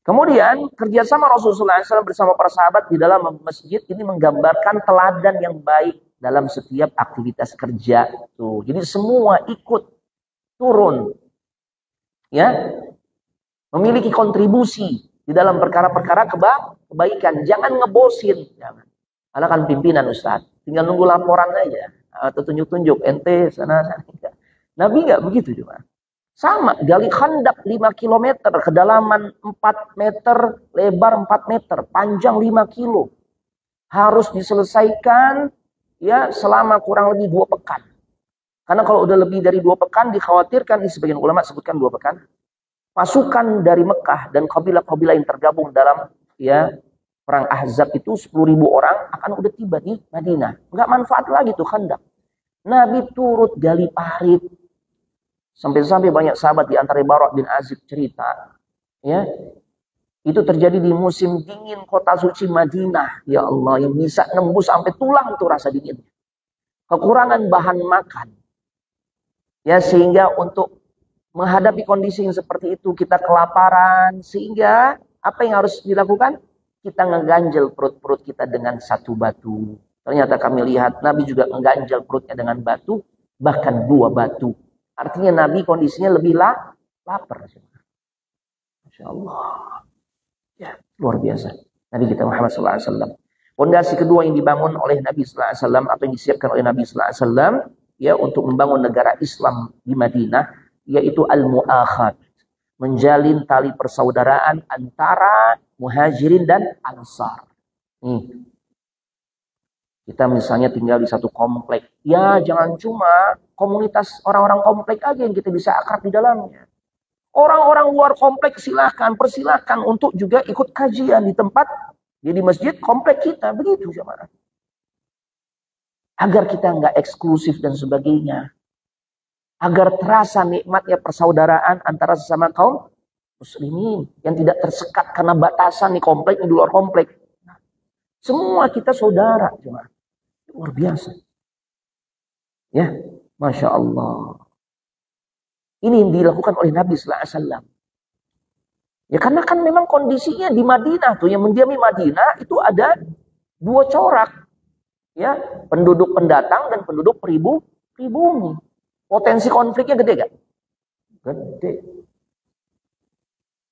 Kemudian kerjasama Rasulullah SAW bersama para sahabat di dalam masjid ini menggambarkan teladan yang baik dalam setiap aktivitas kerja. Tuh, jadi semua ikut turun, ya, memiliki kontribusi di dalam perkara-perkara kebaikan. Jangan ngebosin, jangan. Ala kan pimpinan Ustaz, tinggal nunggu laporan aja atau tunjuk-tunjuk ente sana. Nabi nggak begitu cuma. Sama, gali khandak 5 km, kedalaman 4 meter, lebar 4 meter, panjang 5 kilo. Harus diselesaikan ya selama kurang lebih 2 pekan. Karena kalau udah lebih dari 2 pekan dikhawatirkan, di sebagian ulama sebutkan 2 pekan, pasukan dari Mekah dan kabilah-kabilah yang tergabung dalam ya perang Ahzab itu 10.000 orang akan udah tiba di Madinah. Nggak manfaat lagi tuh khandak. Nabi turut gali parit. Sampai-sampai banyak sahabat di antara Bara bin Azib cerita, ya, itu terjadi di musim dingin kota suci Madinah. Ya Allah, yang bisa nembus sampai tulang itu rasa dingin. Kekurangan bahan makan. Ya, sehingga untuk menghadapi kondisi yang seperti itu kita kelaparan, sehingga apa yang harus dilakukan? Kita ngeganjel perut-perut kita dengan satu batu. Ternyata kami lihat Nabi juga mengganjal perutnya dengan batu, bahkan 2 batu. Artinya Nabi kondisinya lebih lapar. Masya Allah. Ya, luar biasa. Nabi kita Muhammad SAW. Fondasi kedua yang dibangun oleh Nabi SAW atau yang disiapkan oleh Nabi SAW ya untuk membangun negara Islam di Madinah, yaitu al-mu'akhad. Menjalin tali persaudaraan antara muhajirin dan ansar. Kita misalnya tinggal di satu komplek. Ya jangan cuma komunitas orang-orang komplek aja yang kita bisa akrab di dalamnya. Orang-orang luar komplek persilahkan untuk juga ikut kajian di tempat, ya di masjid komplek kita. Begitu jemaah. Agar kita nggak eksklusif dan sebagainya. Agar terasa nikmatnya persaudaraan antara sesama kaum muslimin. Yang tidak tersekat karena batasan di komplek, di luar komplek. Semua kita saudara jemaah. Luar biasa. Ya, Masya Allah. Ini yang dilakukan oleh Nabi SAW. Ya karena kan memang kondisinya di Madinah tuh, yang mendiami Madinah itu ada 2 corak. Ya, penduduk pendatang dan penduduk pribumi. Potensi konfliknya gede gak? Gede.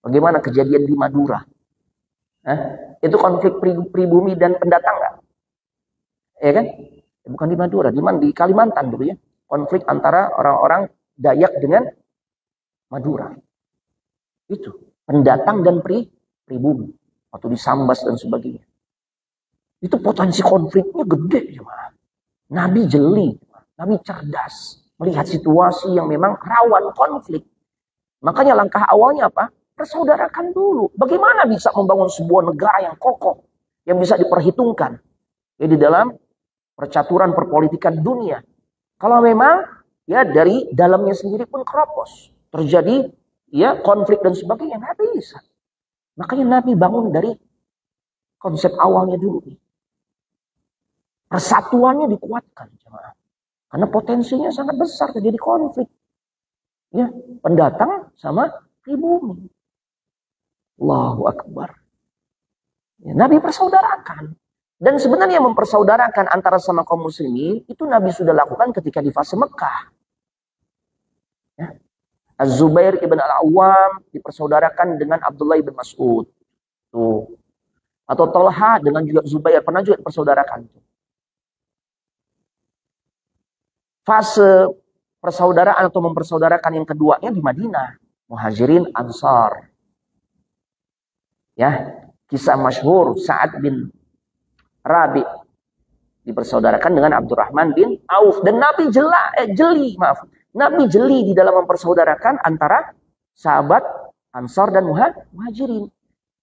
Bagaimana kejadian di Madura? Itu konflik pribumi dan pendatang gak? Ya kan? Bukan di Madura, di Kalimantan dulu ya. Konflik antara orang-orang Dayak dengan Madura. Itu pendatang dan pribumi. Waktu di Sambas dan sebagainya. Itu potensi konfliknya gede ya. Nabi jeli, Nabi cerdas. Melihat situasi yang memang rawan konflik. Makanya langkah awalnya apa? Persaudarakan dulu. Bagaimana bisa membangun sebuah negara yang kokoh. Yang bisa diperhitungkan. Ya di dalam percaturan perpolitikan dunia. Kalau memang ya dari dalamnya sendiri pun keropos, terjadi ya konflik dan sebagainya, nggak bisa. Makanya Nabi bangun dari konsep awalnya dulu. Persatuannya dikuatkan, jemaah. Karena potensinya sangat besar terjadi konflik. Ya, pendatang sama pribumi. Allahu Akbar. Ya, Nabi persaudarakan. Dan sebenarnya mempersaudarakan antara sama kaum muslimin itu Nabi sudah lakukan ketika di fase Mekah. Ya. Az-Zubair ibn al-Awwam dipersaudarakan dengan Abdullah ibn Mas'ud. Tuh. Atau Talha dengan juga Zubair pernah juga dipersaudarakan. Fase persaudaraan atau mempersaudarakan yang keduanya di Madinah. Muhajirin Ansar. Ya, kisah masyhur Sa'ad bin Rabi dipersaudarakan dengan Abdurrahman bin Auf, dan Nabi Nabi jeli di dalam mempersaudarakan antara sahabat Ansar dan Muhajirin.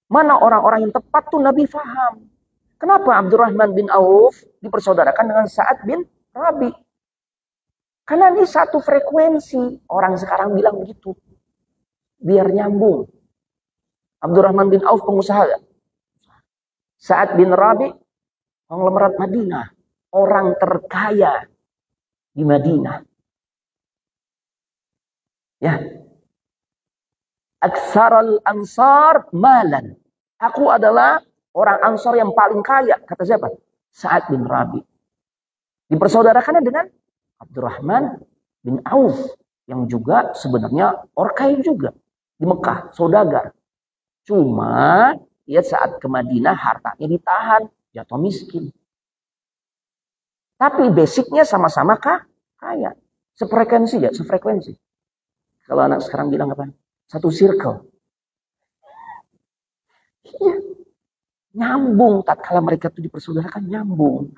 Mana orang-orang yang tepat tuh Nabi faham. Kenapa Abdurrahman bin Auf dipersaudarakan dengan Sa'ad bin Rabi? Karena ini satu frekuensi. Orang sekarang bilang begitu. Biar nyambung. Abdurrahman bin Auf pengusaha. Sa'ad bin Rabi konglomerat Madinah, orang terkaya di Madinah. Ya. Aksarul ansar malan. Aku adalah orang Ansar yang paling kaya. Kata siapa? Sa'ad bin Rabi. Dipersaudarakannya dengan Abdurrahman bin Auf. Yang juga sebenarnya orang kaya juga. Di Mekah, saudagar. Cuma, ya saat ke Madinah hartanya ditahan. Jatuh miskin. Tapi basicnya sama-sama kaya. Sefrekuensi ya, sefrekuensi. Kalau anak sekarang bilang apa? Satu circle. Iya. Nyambung. Tatkala mereka itu dipersaudarakan, nyambung.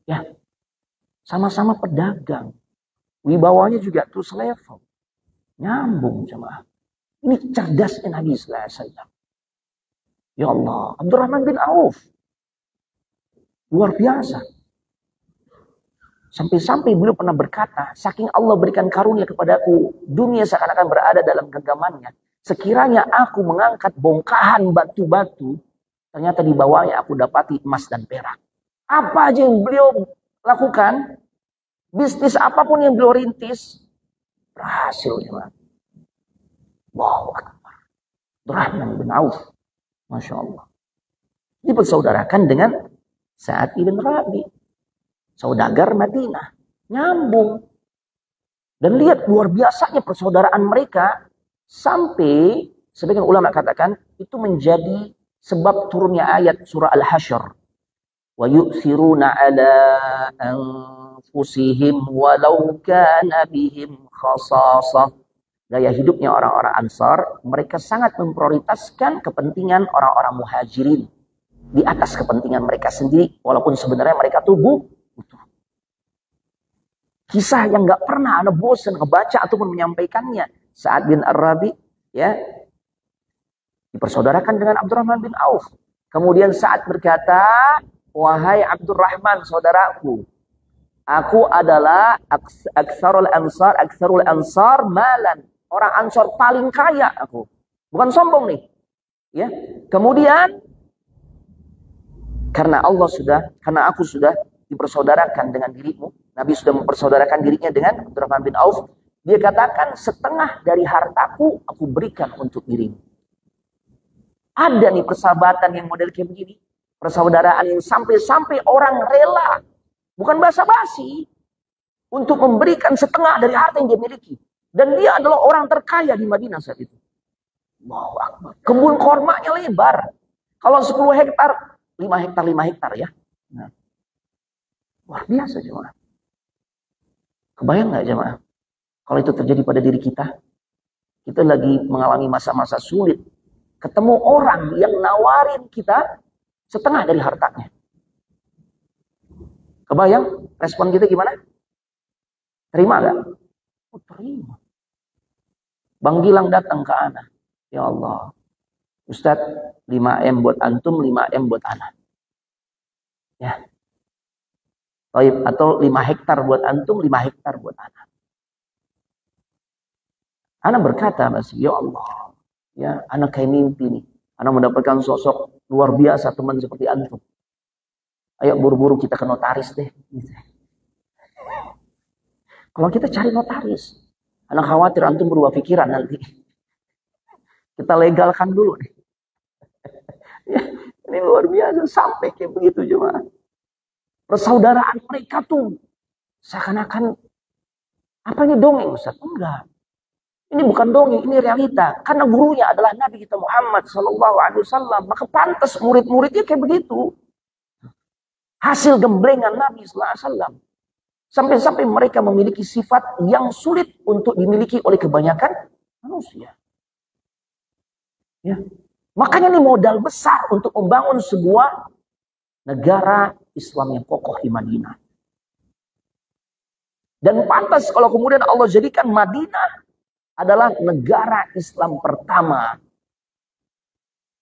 Ya. Sama-sama pedagang. Wibawanya juga terus level. Nyambung jemaah. Ini cerdasnya Nabi sallallahu alaihi wasallam. Ya Allah, Abdurrahman bin Auf. Luar biasa. Sampai-sampai beliau pernah berkata, saking Allah berikan karunia kepadaku, dunia seakan-akan berada dalam genggamannya. Sekiranya aku mengangkat bongkahan batu-batu, ternyata di bawahnya aku dapati emas dan perak. Apa aja yang beliau lakukan, bisnis apapun yang beliau rintis, berhasil. Allahu Akbar. Abdurrahman bin Auf. Masya Allah. Dipersaudarakan dengan Sa'ad ibn Rabi. Saudagar Madinah. Nyambung. Dan lihat luar biasanya persaudaraan mereka. Sampai, sebagian ulama katakan, itu menjadi sebab turunnya ayat surah Al-Hasyr. Wa yu'thiruna ala anfusihim walau kana bihim khasasah. Gaya hidupnya orang-orang Ansar, mereka sangat memprioritaskan kepentingan orang-orang Muhajirin di atas kepentingan mereka sendiri, walaupun sebenarnya mereka tuh butuh. Kisah yang nggak pernah Anda bosan ngebaca ataupun menyampaikannya. Sa'ad bin Ar-Rabi, ya, dipersaudarakan dengan Abdurrahman bin Auf. Kemudian Sa'ad berkata, wahai Abdurrahman, saudaraku, aku adalah aktsarul ansar malan. Orang Ansar paling kaya aku. Bukan sombong nih. Ya. Kemudian karena aku sudah dipersaudarakan dengan dirimu, Nabi sudah mempersaudarakan dirinya dengan Abdurrahman bin Auf. Dia katakan, setengah dari hartaku aku berikan untuk dirimu. Ada nih persahabatan yang model kayak begini. Persaudaraan yang sampai-sampai orang rela, bukan basa-basi, untuk memberikan setengah dari harta yang dia miliki. Dan dia adalah orang terkaya di Madinah saat itu. Allahu Akbar. Kebun kormanya lebar. Kalau 10 hektar, 5 hektar ya. Nah. Luar biasa jemaah. Kebayang nggak jemaah? Kalau itu terjadi pada diri kita, kita lagi mengalami masa-masa sulit. Ketemu orang yang nawarin kita setengah dari hartanya. Kebayang respon kita gimana? Terima nggak? Oh, terima. Bang Gilang datang ke Ana. Ya Allah. Ustadz, 5M buat antum, 5M buat Ana. Ya. Atau 5 hektar buat antum, 5 hektar buat Ana. Ana berkata, ya Allah. Ya, Ana kayak mimpi nih. Ana mendapatkan sosok luar biasa teman seperti antum. Ayo buru-buru kita ke notaris deh. Kalau kita cari notaris, Ana khawatir antum berubah pikiran nanti. Kita legalkan dulu nih. Ya, ini luar biasa sampai kayak begitu jemaah. Persaudaraan mereka tuh seakan-akan apa ini dongeng Ustaz? Enggak. Ini bukan dongeng, ini realita. Karena gurunya adalah Nabi kita Muhammad SAW. Maka pantas murid-muridnya kayak begitu. Hasil gemblengan Nabi SAW. Sampai-sampai mereka memiliki sifat yang sulit untuk dimiliki oleh kebanyakan manusia. Ya. Makanya ini modal besar untuk membangun sebuah negara Islam yang kokoh di Madinah. Dan pantas kalau kemudian Allah jadikan Madinah adalah negara Islam pertama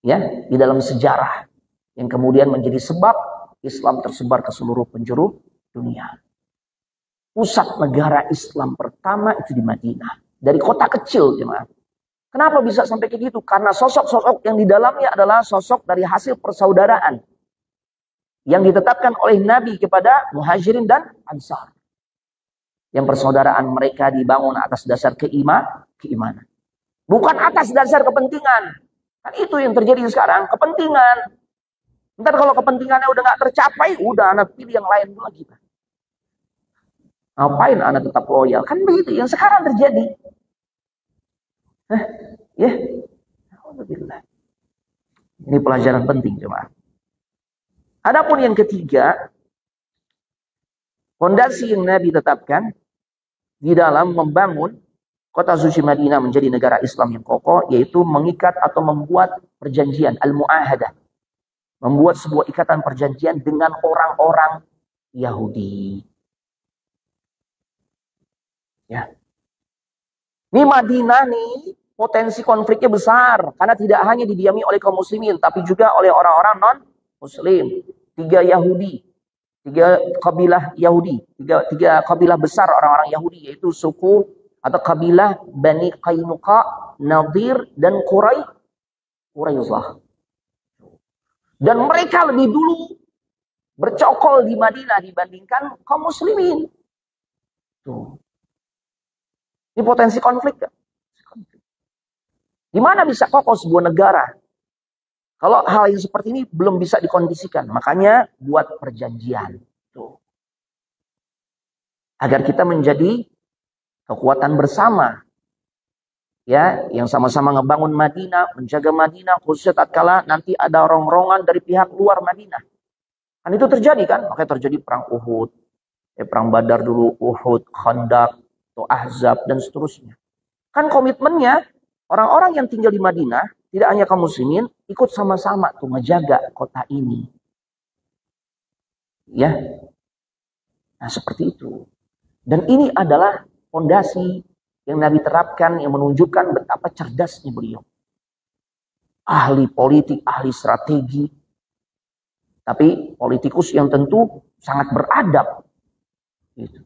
ya di dalam sejarah yang kemudian menjadi sebab Islam tersebar ke seluruh penjuru dunia. Pusat negara Islam pertama itu di Madinah. Dari kota kecil jemaah. Kenapa bisa sampai kayak gitu? Karena sosok-sosok yang di dalamnya adalah sosok dari hasil persaudaraan yang ditetapkan oleh Nabi kepada Muhajirin dan Ansar. Yang persaudaraan mereka dibangun atas dasar keimanan. Bukan atas dasar kepentingan. Kan itu yang terjadi sekarang, kepentingan. Ntar kalau kepentingannya udah gak tercapai, udah anak pilih yang lain lagi. Ngapain anak tetap loyal? Kan begitu yang sekarang terjadi. Ya. Alhamdulillah. Ini pelajaran penting jemaah. Adapun yang ketiga, Fondasi yang Nabi tetapkan di dalam membangun kota suci Madinah menjadi negara Islam yang kokoh, yaitu mengikat atau membuat perjanjian, al-mu'ahadah. Membuat sebuah ikatan perjanjian dengan orang-orang Yahudi. Ya. Ini Madinah nih, potensi konfliknya besar. Karena tidak hanya didiami oleh kaum muslimin, tapi juga oleh orang-orang non-muslim. Tiga kabilah Yahudi. Tiga kabilah besar orang-orang Yahudi, yaitu suku atau kabilah Bani Qainuqa, Nadir, dan Quraisyah. Dan mereka lebih dulu bercokol di Madinah dibandingkan kaum muslimin. Tuh. Ini potensi konflik. Di mana bisa kokoh sebuah negara? Kalau hal yang seperti ini belum bisa dikondisikan, makanya buat perjanjian. Tuh. Agar kita menjadi kekuatan bersama. Ya, yang sama-sama ngebangun Madinah, menjaga Madinah, khususnya tatkala nanti ada rongrongan dari pihak luar Madinah. Kan itu terjadi kan? Makanya terjadi perang Uhud. Perang Badar dulu, Uhud, Khandaq, atau Ahzab, dan seterusnya. Kan komitmennya, orang-orang yang tinggal di Madinah, tidak hanya kaum muslimin, ikut sama-sama tuh ngejaga kota ini. Ya. Nah, seperti itu. Dan ini adalah fondasi yang Nabi terapkan, yang menunjukkan betapa cerdasnya beliau. Ahli politik, ahli strategi. Tapi politikus yang tentu sangat beradab. Gitu.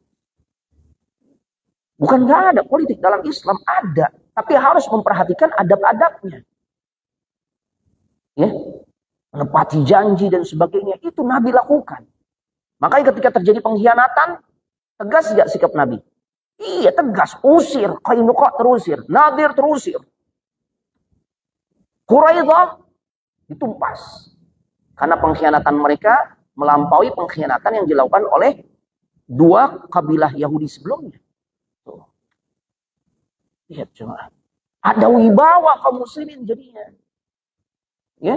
Bukan nggak ada politik dalam Islam, ada. Tapi harus memperhatikan adab-adabnya. Ya, menepati janji dan sebagainya. Itu Nabi lakukan. Makanya ketika terjadi pengkhianatan, tegas nggak sikap Nabi? Iya, tegas. Usir. Qainuqa terusir. Nadir terusir. Quraisyah ditumpas. Karena pengkhianatan mereka melampaui pengkhianatan yang dilakukan oleh dua kabilah Yahudi sebelumnya. Lihat coba. Ada wibawa kaum muslimin jadinya. Ya.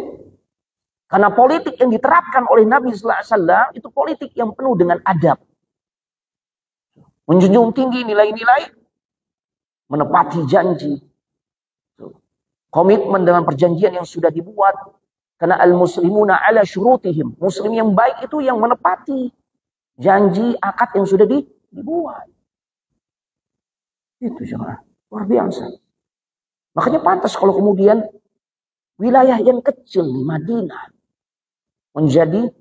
Karena politik yang diterapkan oleh Nabi sallallahu alaihi wasallam itu politik yang penuh dengan adab. Menjunjung tinggi nilai-nilai, menepati janji. Komitmen dengan perjanjian yang sudah dibuat. Karena al-muslimuna ala syurutihim. Muslim yang baik itu yang menepati janji akad yang sudah dibuat. Itu jemaah. Luar biasa. Makanya pantas kalau kemudian wilayah yang kecil di Madinah menjadi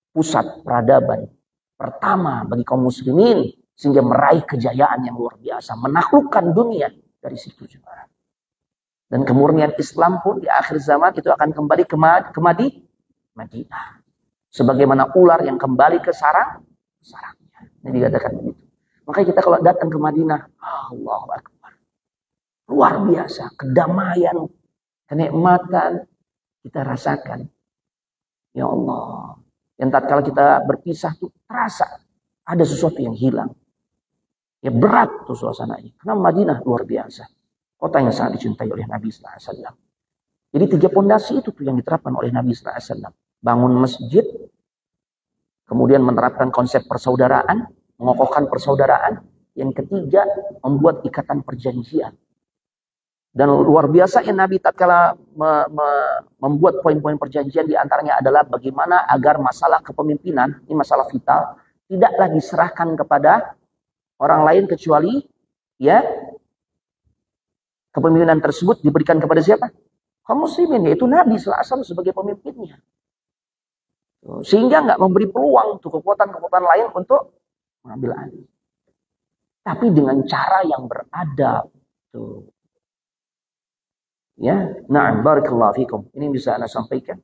pusat peradaban pertama bagi kaum muslimin sehingga meraih kejayaan yang luar biasa, menaklukkan dunia dari situ juga. Dan kemurnian Islam pun di akhir zaman itu akan kembali ke Madinah. Sebagaimana ular yang kembali ke sarangnya. Ini dikatakan begitu. Makanya kita kalau datang ke Madinah, Allahu Akbar. Luar biasa, kedamaian, kenikmatan kita rasakan. Ya Allah. Yang tatkala kita berpisah tuh terasa ada sesuatu yang hilang. Ya berat tuh suasananya. Karena Madinah luar biasa. Kota yang sangat dicintai oleh Nabi sallallahu alaihi wasallam. Jadi tiga pondasi itu tuh yang diterapkan oleh Nabi sallallahu alaihi wasallam. Bangun masjid, kemudian menerapkan konsep persaudaraan, mengokohkan persaudaraan. Yang ketiga, membuat ikatan perjanjian. Dan luar biasa ya Nabi tatkala membuat poin-poin perjanjian diantaranya adalah bagaimana agar masalah kepemimpinan, ini masalah vital, tidaklah diserahkan kepada orang lain kecuali ya kepemimpinan tersebut diberikan kepada siapa? Kaum muslimin, yaitu Nabi sallallahu alaihi wasallam sebagai pemimpinnya. Sehingga nggak memberi peluang untuk kekuatan-kekuatan lain untuk mengambil alih. Tapi dengan cara yang beradab. Tuh. Ya, na'am, barakallahu fikum. Ini bisa Anda sampaikan.